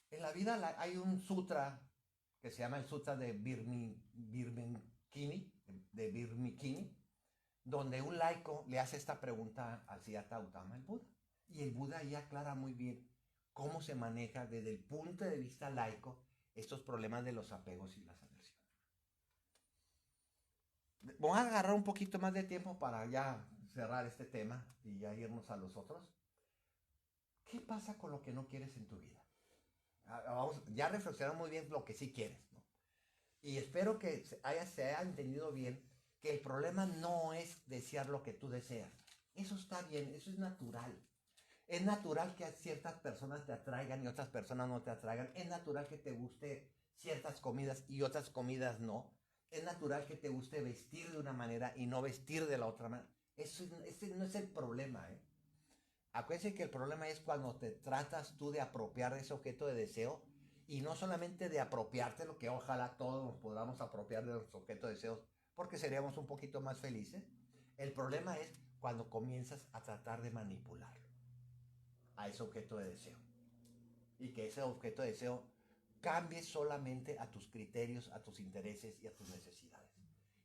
En la vida hay un sutra que se llama el Sutra de Birmikini, donde un laico le hace esta pregunta al Siddhartha Gautama, el Buda. Y el Buda ahí aclara muy bien cómo se maneja desde el punto de vista laico estos problemas de los apegos y las aversiones. Vamos a agarrar un poquito más de tiempo para ya cerrar este tema y ya irnos a los otros. ¿Qué pasa con lo que no quieres en tu vida? Ya reflexionamos muy bien lo que sí quieres, ¿no? Y espero que se haya entendido bien que el problema no es desear lo que tú deseas. Eso está bien, eso es natural. Es natural que ciertas personas te atraigan y otras personas no te atraigan. Es natural que te guste ciertas comidas y otras comidas no. Es natural que te guste vestir de una manera y no vestir de la otra manera. Ese no es el problema, ¿eh? Acuérdense que el problema es cuando te tratas tú de apropiar de ese objeto de deseo, y no solamente de apropiarte, lo que ojalá todos nos podamos apropiar de los objetos de deseos, porque seríamos un poquito más felices. El problema es cuando comienzas a tratar de manipularlo a ese objeto de deseo, y que ese objeto de deseo cambie solamente a tus criterios, a tus intereses y a tus necesidades,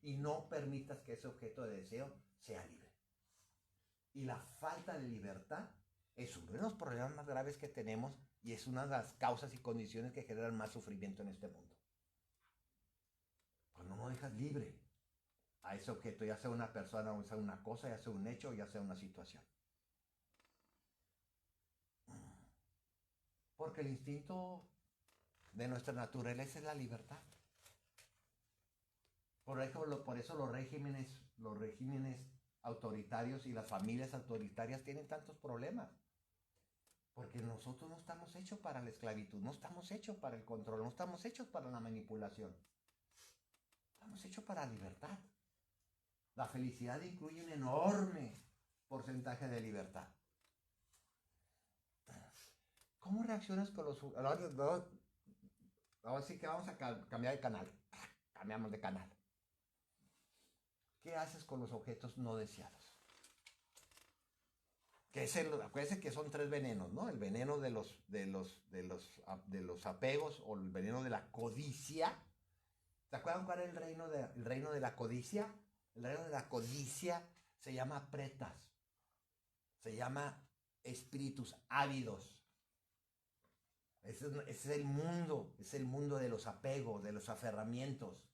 y no permitas que ese objeto de deseo sea libre. Y la falta de libertad es uno de los problemas más graves que tenemos, y es una de las causas y condiciones que generan más sufrimiento en este mundo. Cuando no dejas libre a ese objeto, ya sea una persona, o sea una cosa, ya sea un hecho, ya sea una situación. Porque el instinto de nuestra naturaleza es la libertad. Por eso los regímenes autoritarios y las familias autoritarias tienen tantos problemas. Porque nosotros no estamos hechos para la esclavitud, no estamos hechos para el control, no estamos hechos para la manipulación. Estamos hechos para la libertad. La felicidad incluye un enorme porcentaje de libertad. ¿Cómo reaccionas con los... Ahora sí que vamos a cambiar de canal. Cambiamos de canal. ¿Qué haces con los objetos no deseados? Acuérdense que son 3 venenos, ¿no? El veneno de los apegos, o el veneno de la codicia. ¿Se acuerdan cuál es el reino de la codicia? El reino de la codicia se llama pretas. Se llama espíritus ávidos. Ese es el mundo de los apegos, de los aferramientos.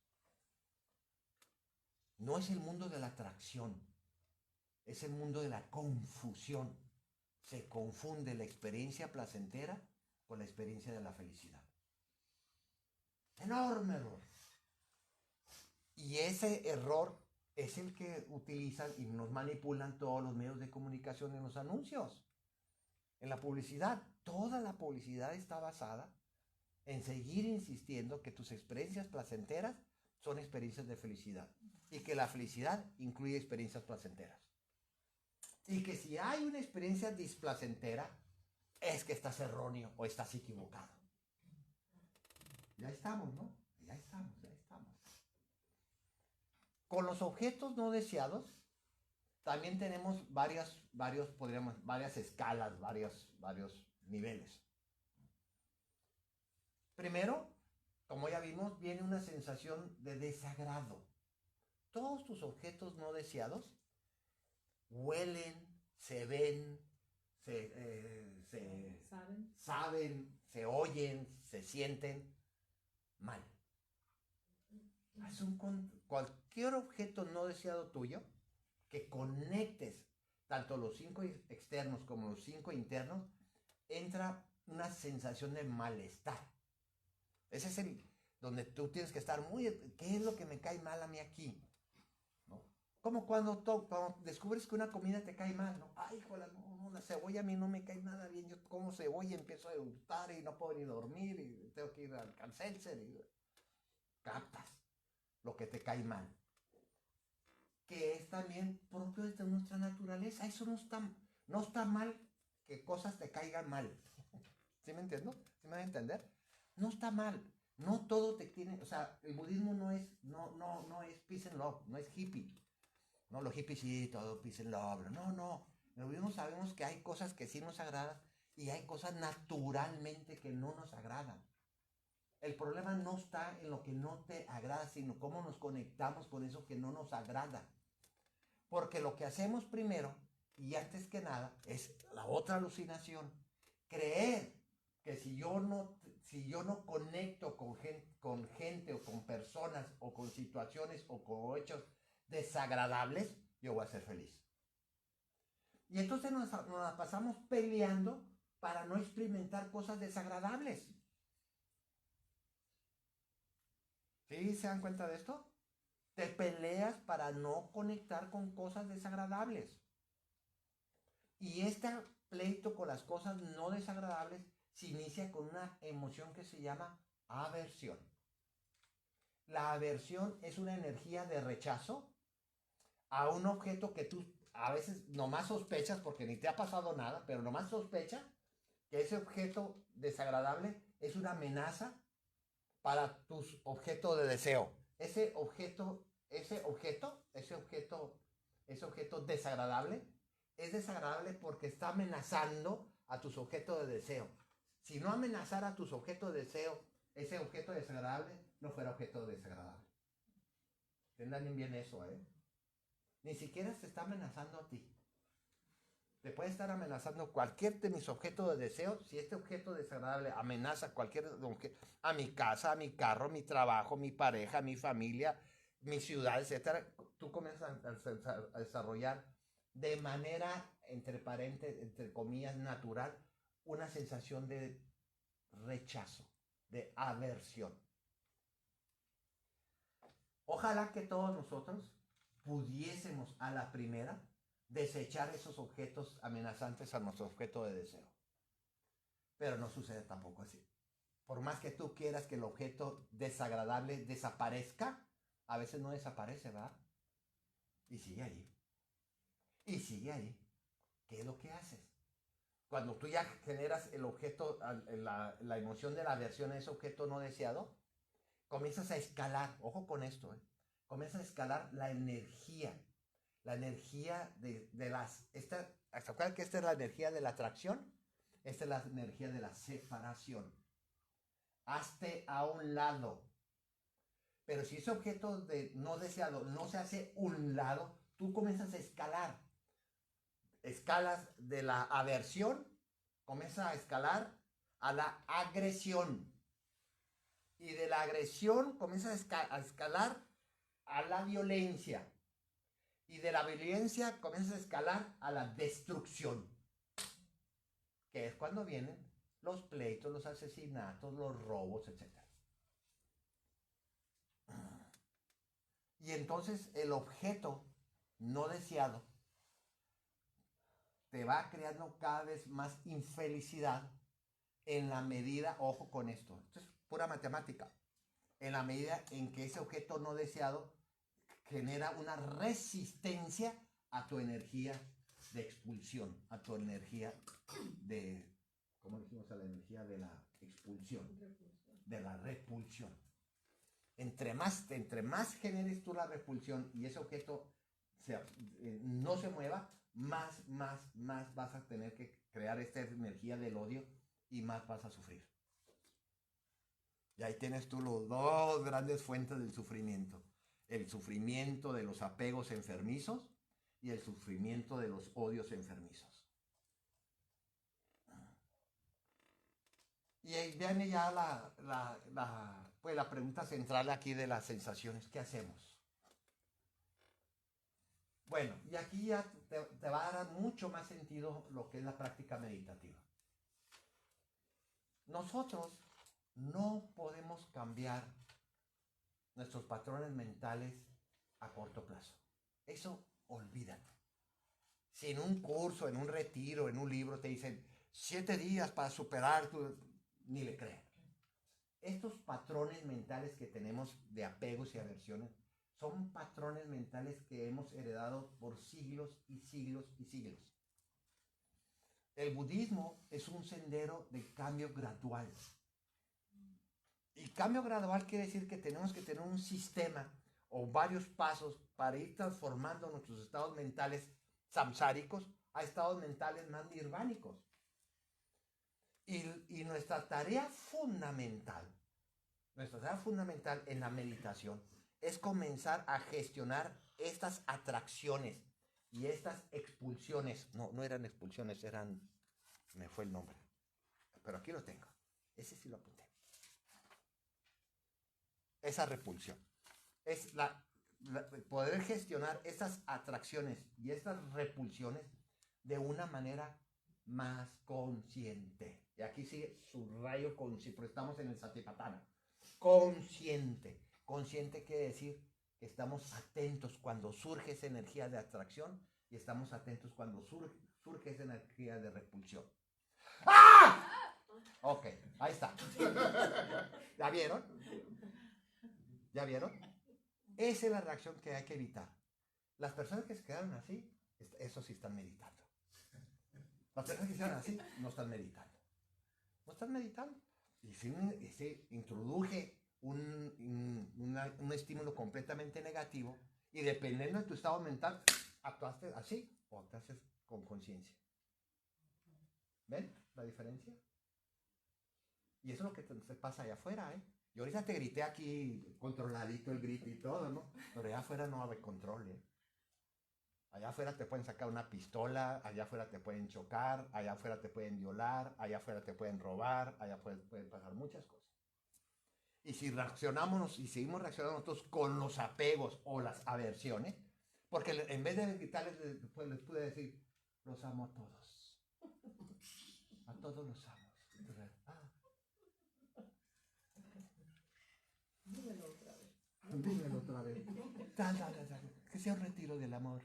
No es el mundo de la atracción, es el mundo de la confusión. Se confunde la experiencia placentera con la experiencia de la felicidad. Enorme error. Y ese error es el que utilizan y nos manipulan todos los medios de comunicación en los anuncios, en la publicidad. Toda la publicidad está basada en seguir insistiendo que tus experiencias placenteras son experiencias de felicidad, y que la felicidad incluye experiencias placenteras, y que si hay una experiencia displacentera es que estás erróneo o estás equivocado. Ya estamos, ¿no? Ya estamos, ya estamos. Con los objetos no deseados, también tenemos varias escalas, varios niveles. Primero, como ya vimos, viene una sensación de desagrado. Todos tus objetos no deseados huelen, se ven, saben, se oyen, se sienten mal. Cualquier objeto no deseado tuyo que conectes tanto los 5 externos como los 5 internos, entra una sensación de malestar. Ese es donde tú tienes que estar muy... ¿Qué es lo que me cae mal a mí aquí? ¿No? Como cuando descubres que una comida te cae mal, ¿no? Ay, joder, no, la cebolla a mí no me cae nada bien. Yo como cebolla empiezo a gustar y no puedo ni dormir y tengo que ir al cáncer y captas lo que te cae mal. Que es también propio de nuestra naturaleza. Eso no está mal que cosas te caigan mal. ¿Sí me entiendo? ¿Sí me van a entender? No está mal. No todo te tiene, o sea, el budismo no es peace and love, no es hippie. No, los hippies sí, todo peace and love. No. En el budismo sabemos que hay cosas que sí nos agradan y hay cosas naturalmente que no nos agradan. El problema no está en lo que no te agrada, sino cómo nos conectamos con eso que no nos agrada. Porque lo que hacemos primero, y antes que nada, es la otra alucinación. Creer que si yo no conecto con gente o con personas o con situaciones o con hechos desagradables, yo voy a ser feliz. Y entonces nos la pasamos peleando para no experimentar cosas desagradables. ¿Sí se dan cuenta de esto? Te peleas para no conectar con cosas desagradables. Y este pleito con las cosas no desagradables se inicia con una emoción que se llama aversión. La aversión es una energía de rechazo a un objeto que tú a veces nomás sospechas, porque ni te ha pasado nada, pero nomás sospechas que ese objeto desagradable es una amenaza para tus objetos de deseo. Ese objeto desagradable es desagradable porque está amenazando a tus objetos de deseo. Si no amenazara a tus objetos de deseo, ese objeto desagradable no fuera objeto desagradable. Entiendan bien eso, ¿eh? Ni siquiera te está amenazando a ti. Te puede estar amenazando cualquier de mis objetos de deseo. Si este objeto desagradable amenaza a mi casa, a mi carro, mi trabajo, mi pareja, mi familia, mi ciudad, etc., tú comienzas a desarrollar de manera, entre comillas, natural, una sensación de rechazo, de aversión. Ojalá que todos nosotros pudiésemos a la primera desechar esos objetos amenazantes a nuestro objeto de deseo. Pero no sucede tampoco así. Por más que tú quieras que el objeto desagradable desaparezca, a veces no desaparece, ¿verdad? Y sigue ahí. Y sigue ahí. ¿Qué es lo que haces? Cuando tú ya generas el objeto, la emoción de la aversión a ese objeto no deseado, comienzas a escalar, ojo con esto, comienzas a escalar la energía de las... ¿Se acuerdan que esta es la energía de la atracción? Esta es la energía de la separación. Hazte a un lado. Pero si ese objeto no deseado no se hace un lado, tú comienzas a escalar. Escalas de la aversión, comienzas a escalar a la agresión. Y de la agresión comienzas a escalar a la violencia. Y de la violencia comienzas a escalar a la destrucción. Que es cuando vienen los pleitos, los asesinatos, los robos, etc. Y entonces el objeto no deseado te va creando cada vez más infelicidad en la medida, ojo con esto, esto es pura matemática, en la medida en que ese objeto no deseado genera una resistencia a tu energía de expulsión, a tu energía de, ¿cómo dijimos? A la energía de la expulsión, de la repulsión. Entre más generes tú la repulsión y ese objeto no se mueva, más vas a tener que crear esta energía del odio y más vas a sufrir. Y ahí tienes tú los dos grandes fuentes del sufrimiento. El sufrimiento de los apegos enfermizos y el sufrimiento de los odios enfermizos. Y ahí viene ya la pregunta central aquí de las sensaciones. ¿Qué hacemos? Bueno, y aquí ya te va a dar mucho más sentido lo que es la práctica meditativa. Nosotros no podemos cambiar nuestros patrones mentales a corto plazo. Eso, olvídate. Si en un curso, en un retiro, en un libro te dicen 7 días para superar ni le crean. Estos patrones mentales que tenemos de apegos y aversiones son patrones mentales que hemos heredado por siglos y siglos y siglos. El budismo es un sendero de cambio gradual. Y cambio gradual quiere decir que tenemos que tener un sistema o varios pasos para ir transformando nuestros estados mentales samsáricos a estados mentales más nirvánicos. Y nuestra tarea fundamental en la meditación es comenzar a gestionar estas atracciones y estas expulsiones. No eran expulsiones, me fue el nombre. Pero aquí lo tengo. Ese sí lo apunté. Esa repulsión. Es poder gestionar estas atracciones y estas repulsiones de una manera más consciente. Y aquí sí subrayo consciente, porque estamos en el Satipatthana. Consciente. Consciente quiere decir que estamos atentos cuando surge esa energía de atracción y estamos atentos cuando surge esa energía de repulsión. ¡Ah! Ok, ahí está. ¿Ya vieron? ¿Ya vieron? Esa es la reacción que hay que evitar. Las personas que se quedaron así, eso sí están meditando. Las personas que se quedaron así, no están meditando. No están meditando. Y si introduje un estímulo completamente negativo y dependiendo de tu estado mental, actuaste así o actuaste con conciencia. ¿Ven la diferencia? Y eso es lo que te pasa allá afuera, ¿eh? Yo ahorita te grité aquí, controladito el grito y todo, ¿no? Pero allá afuera no va a haber control, ¿eh? Allá afuera te pueden sacar una pistola, allá afuera te pueden chocar, allá afuera te pueden violar, allá afuera te pueden robar, allá afuera pueden pasar muchas cosas. Y si reaccionamos y seguimos reaccionando nosotros con los apegos o las aversiones, porque en vez de gritarles, les pude decir, los amo a todos. A todos los amo. Dímelo otra vez. Dímelo otra vez. Que sea un retiro del amor.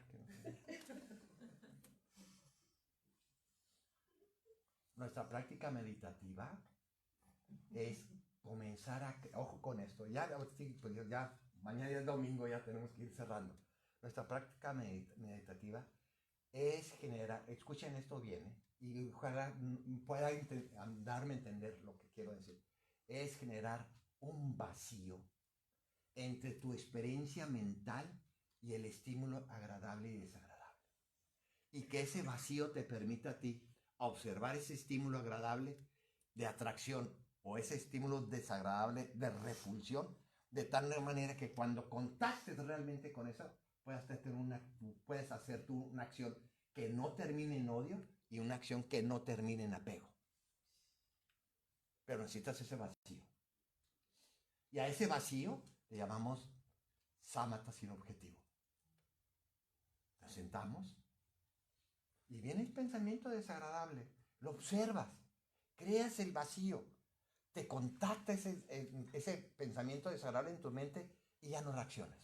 Nuestra práctica meditativa es comenzar ojo con esto, pues ya mañana ya es domingo, ya tenemos que ir cerrando. Nuestra práctica meditativa es generar, escuchen esto bien, y ojalá pueda darme a entender lo que quiero decir, es generar un vacío entre tu experiencia mental y el estímulo agradable y desagradable. Y que ese vacío te permita a ti observar ese estímulo agradable de atracción o ese estímulo desagradable de repulsión, de tal manera que cuando contactes realmente con eso, puedes hacer tú una acción que no termine en odio y una acción que no termine en apego. Pero necesitas ese vacío. Y a ese vacío le llamamos samatha sin objetivo. Nos sentamos y viene el pensamiento desagradable, lo observas, creas el vacío, te contacta ese pensamiento desagradable en tu mente y ya no reaccionas.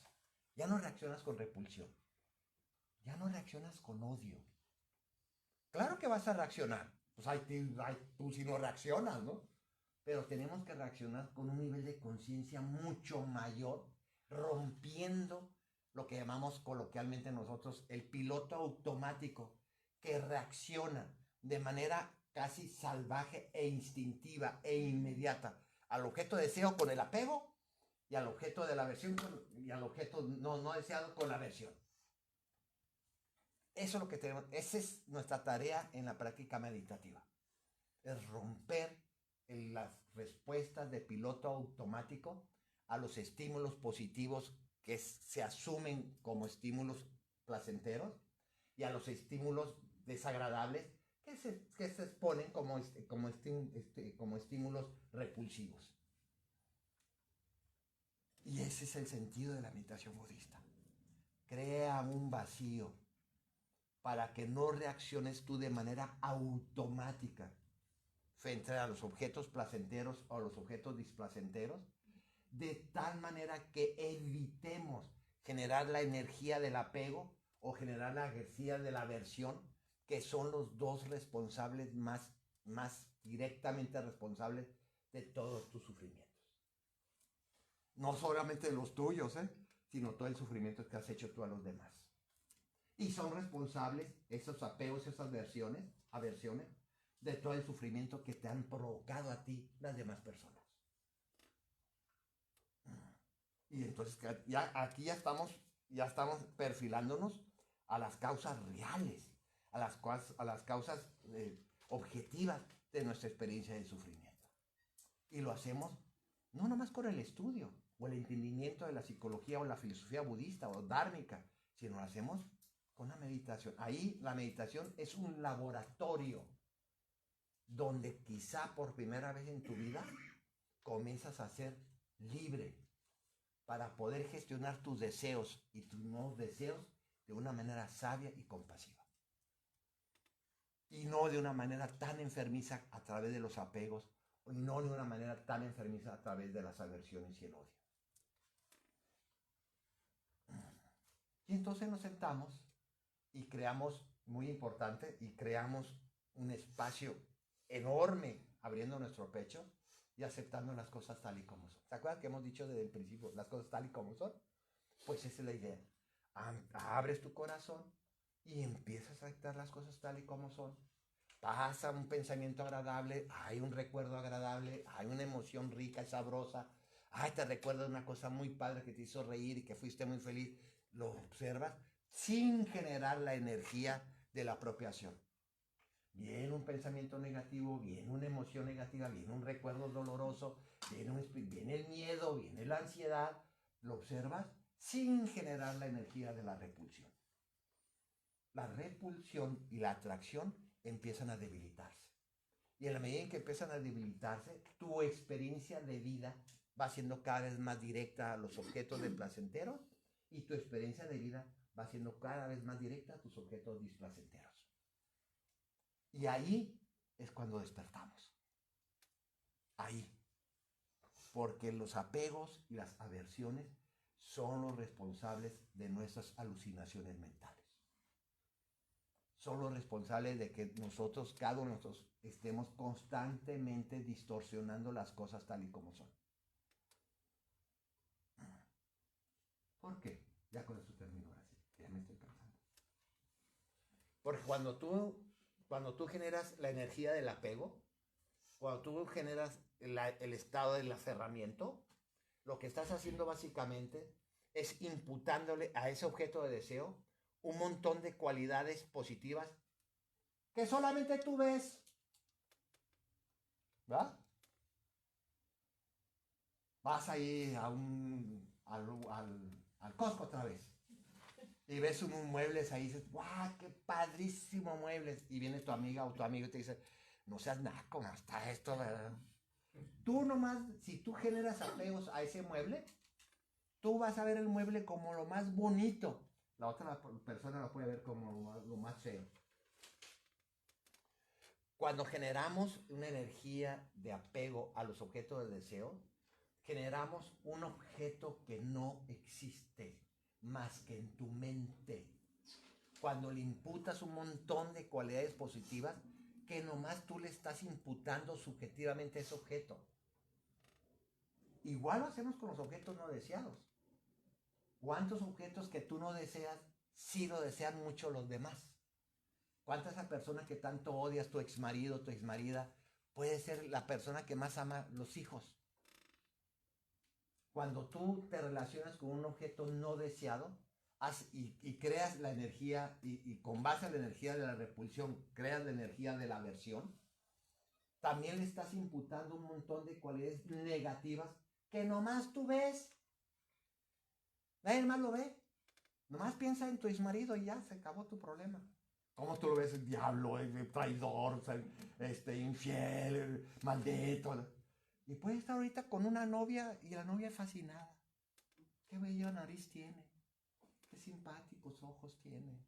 Ya no reaccionas con repulsión. Ya no reaccionas con odio. Claro que vas a reaccionar. Pues tú si no reaccionas, ¿no? Pero tenemos que reaccionar con un nivel de conciencia mucho mayor, rompiendo lo que llamamos coloquialmente nosotros el piloto automático, que reacciona de manera casi salvaje e instintiva e inmediata al objeto de deseo con el apego y al objeto de la aversión y al objeto no deseado con la aversión. Eso es lo que tenemos, esa es nuestra tarea en la práctica meditativa. Es romper las respuestas de piloto automático a los estímulos positivos que se asumen como estímulos placenteros y a los estímulos desagradables que se exponen como estímulos repulsivos. Y ese es el sentido de la meditación budista. Crea un vacío para que no reacciones tú de manera automática frente a los objetos placenteros o a los objetos displacenteros, de tal manera que evitemos generar la energía del apego o generar la energía de la aversión, que son los dos responsables más directamente responsables de todos tus sufrimientos. No solamente los tuyos, sino todo el sufrimiento que has hecho tú a los demás. Y son responsables esos apegos, esas aversiones, de todo el sufrimiento que te han provocado a ti las demás personas. Y entonces aquí ya estamos perfilándonos a las causas reales, a las causas objetivas de nuestra experiencia de sufrimiento. Y lo hacemos no nomás con el estudio o el entendimiento de la psicología o la filosofía budista o dármica, sino lo hacemos con la meditación. Ahí la meditación es un laboratorio donde quizá por primera vez en tu vida comienzas a ser libre para poder gestionar tus deseos y tus nuevos deseos de una manera sabia y compasiva. Y no de una manera tan enfermiza a través de los apegos, y no de una manera tan enfermiza a través de las aversiones y el odio. Y entonces nos sentamos y creamos, muy importante, y creamos un espacio enorme abriendo nuestro pecho y aceptando las cosas tal y como son. ¿Se acuerdan que hemos dicho desde el principio las cosas tal y como son? Pues esa es la idea. Abres tu corazón y empiezas a aceptar las cosas tal y como son. Pasa un pensamiento agradable, hay un recuerdo agradable, hay una emoción rica y sabrosa. Ay, te recuerda una cosa muy padre que te hizo reír y que fuiste muy feliz. Lo observas sin generar la energía de la apropiación. Viene un pensamiento negativo, viene una emoción negativa, viene un recuerdo doloroso, viene el miedo, viene la ansiedad. Lo observas sin generar la energía de la repulsión. La repulsión y la atracción empiezan a debilitarse. Y en la medida en que empiezan a debilitarse, tu experiencia de vida va siendo cada vez más directa a los objetos de placenteros y tu experiencia de vida va siendo cada vez más directa a tus objetos displacenteros. Y ahí es cuando despertamos. Ahí. Porque los apegos y las aversiones son los responsables de nuestras alucinaciones mentales. Son los responsables de que nosotros, cada uno de nosotros, estemos constantemente distorsionando las cosas tal y como son. ¿Por qué? Ya con eso termino ahora sí. Ya me estoy cansando. Porque cuando tú generas la energía del apego, cuando tú generas el estado del aferramiento, lo que estás haciendo básicamente es imputándole a ese objeto de deseo un montón de cualidades positivas que solamente tú ves. ¿Verdad? Vas ahí al Costco otra vez y ves unos muebles ahí y dices, ¡guau, qué padrísimo muebles! Y viene tu amiga o tu amigo y te dice, no seas naco, ¿cómo está esto, verdad? Tú nomás, si tú generas apegos a ese mueble, tú vas a ver el mueble como lo más bonito. La otra persona lo puede ver como lo más feo. Cuando generamos una energía de apego a los objetos de deseo, generamos un objeto que no existe más que en tu mente. Cuando le imputas un montón de cualidades positivas que nomás tú le estás imputando subjetivamente a ese objeto. Igual lo hacemos con los objetos no deseados. ¿Cuántos objetos que tú no deseas sí lo desean mucho los demás? ¿Cuántas esa persona que tanto odias, tu exmarido, tu exmarida, puede ser la persona que más ama los hijos? Cuando tú te relacionas con un objeto no deseado y creas la energía y con base a la energía de la repulsión creas la energía de la aversión, también le estás imputando un montón de cualidades negativas que nomás tú ves. Nadie más lo ve. Nomás piensa en tu exmarido y ya se acabó tu problema. ¿Cómo tú lo ves? El diablo, el traidor, infiel, maldito. Y puede estar ahorita con una novia y la novia fascinada. Qué bella nariz tiene. Qué simpáticos ojos tiene.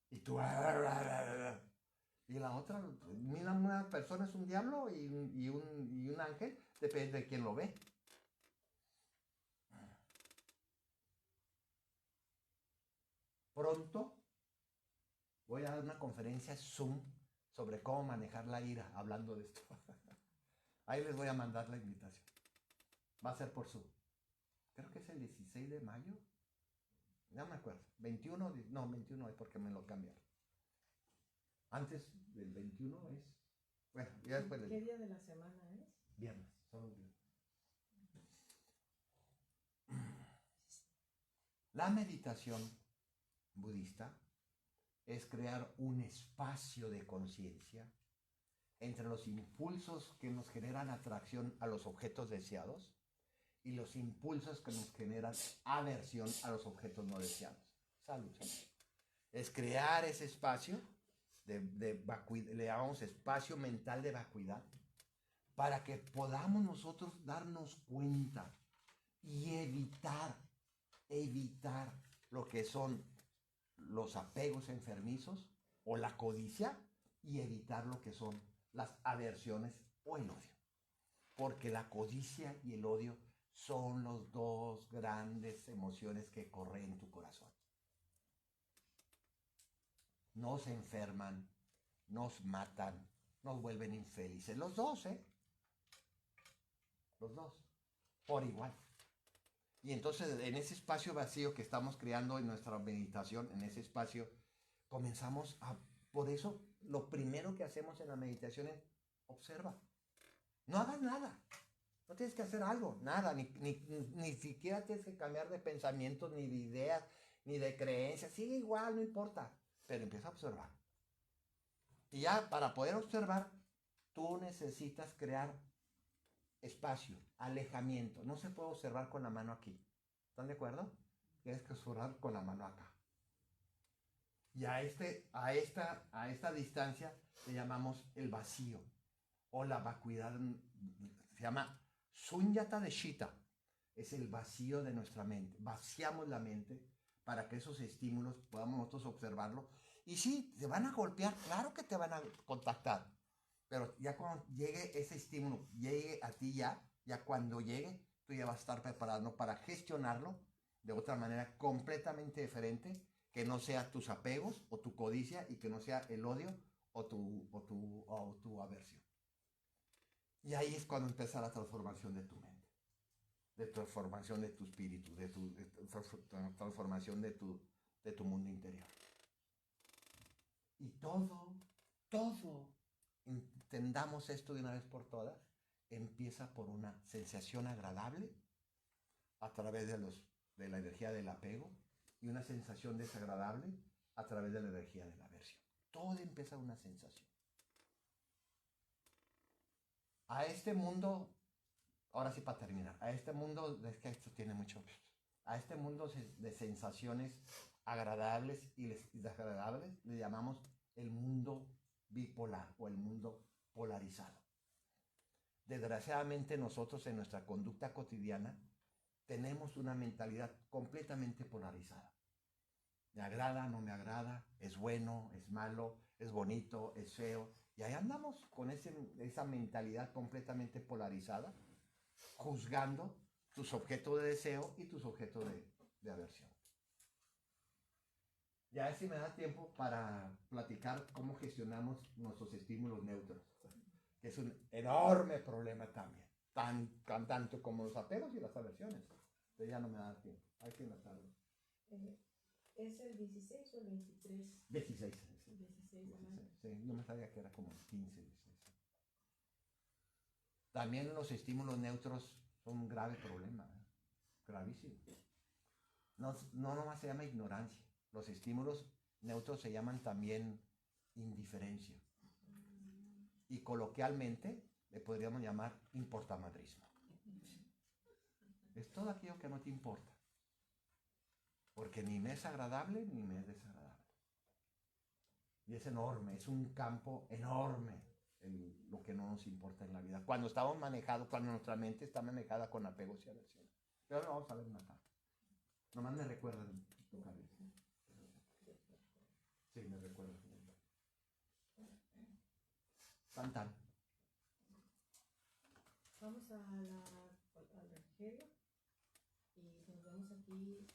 Y tú... Y la otra, mira, una persona es un diablo y un ángel, depende de quién lo ve. Pronto voy a dar una conferencia Zoom sobre cómo manejar la ira, hablando de esto. Ahí les voy a mandar la invitación. Va a ser por Zoom. Creo que es el 16 de mayo. No me acuerdo. 21 es porque me lo cambiaron. Antes del 21 es... Bueno, ya después ¿Qué día de la semana es? Viernes, solo viernes. La meditación budista es crear un espacio de conciencia entre los impulsos que nos generan atracción a los objetos deseados y los impulsos que nos generan aversión a los objetos no deseados. Salud. Es crear ese espacio de vacuidad, le llamamos espacio mental de vacuidad, para que podamos nosotros darnos cuenta y evitar lo que son los apegos enfermizos o la codicia y evitar lo que son las aversiones o el odio. Porque la codicia y el odio son las dos grandes emociones que corren en tu corazón. Nos enferman, nos matan, nos vuelven infelices. Los dos, Los dos, por igual. Y entonces en ese espacio vacío que estamos creando en nuestra meditación, en ese espacio, comenzamos a... Por eso, lo primero que hacemos en la meditación es observa. No hagas nada. No tienes que hacer algo, nada. Ni siquiera tienes que cambiar de pensamientos, ni de ideas, ni de creencias. Sigue igual, no importa. Pero empieza a observar. Y ya para poder observar, tú necesitas crear espacio, alejamiento. No se puede observar con la mano aquí. ¿Están de acuerdo? Tienes que observar con la mano acá. Y a esta distancia le llamamos el vacío o la vacuidad. Se llama Sunyata de Shita. Es el vacío de nuestra mente. Vaciamos la mente para que esos estímulos podamos nosotros observarlo. Y sí, te van a golpear, claro que te van a contactar. Pero ya cuando llegue ese estímulo, llegue a ti ya cuando llegue, tú ya vas a estar preparado para gestionarlo de otra manera completamente diferente, que no sea tus apegos o tu codicia y que no sea el odio o tu aversión. Y ahí es cuando empieza la transformación de tu mente, de transformación de tu espíritu, de transformación de tu mundo interior. Y todo, entendamos esto de una vez por todas, empieza por una sensación agradable a través de la energía del apego y una sensación desagradable a través de la energía de la aversión. Todo empieza una sensación. A este mundo, ahora sí para terminar, a este mundo, es que esto tiene mucho, a este mundo de sensaciones agradables y desagradables le llamamos el mundo bipolar o el mundo polarizado. Desgraciadamente nosotros en nuestra conducta cotidiana tenemos una mentalidad completamente polarizada. Me agrada, no me agrada, es bueno, es malo, es bonito, es feo. Y ahí andamos con esa mentalidad completamente polarizada, juzgando tus objetos de deseo y tus objetos de aversión. Ya si me da tiempo para platicar cómo gestionamos nuestros estímulos neutros, que es un enorme problema también, tanto como los apegos y las aversiones. Entonces ya no me da tiempo. Hay que matarlo. ¿Es el 16 o el 23? 16. 16 de mayo. Sí, no me sabía que era como el 15, 16. También los estímulos neutros Son un grave problema, gravísimo. No nomás se llama ignorancia. Los estímulos neutros se llaman también indiferencia. Y coloquialmente le podríamos llamar importamadrismo. Es todo aquello que no te importa. Porque ni me es agradable ni me es desagradable. Y es enorme, es un campo enorme lo que no nos importa en la vida. Cuando estamos manejados, cuando nuestra mente está manejada con apegos y aversiones. Pero ahora vamos a ver una tarde. Nomás me recuerdan tu cabeza. Sí, me recuerdan. Tan tan. Vamos al Evangelio y nos vemos aquí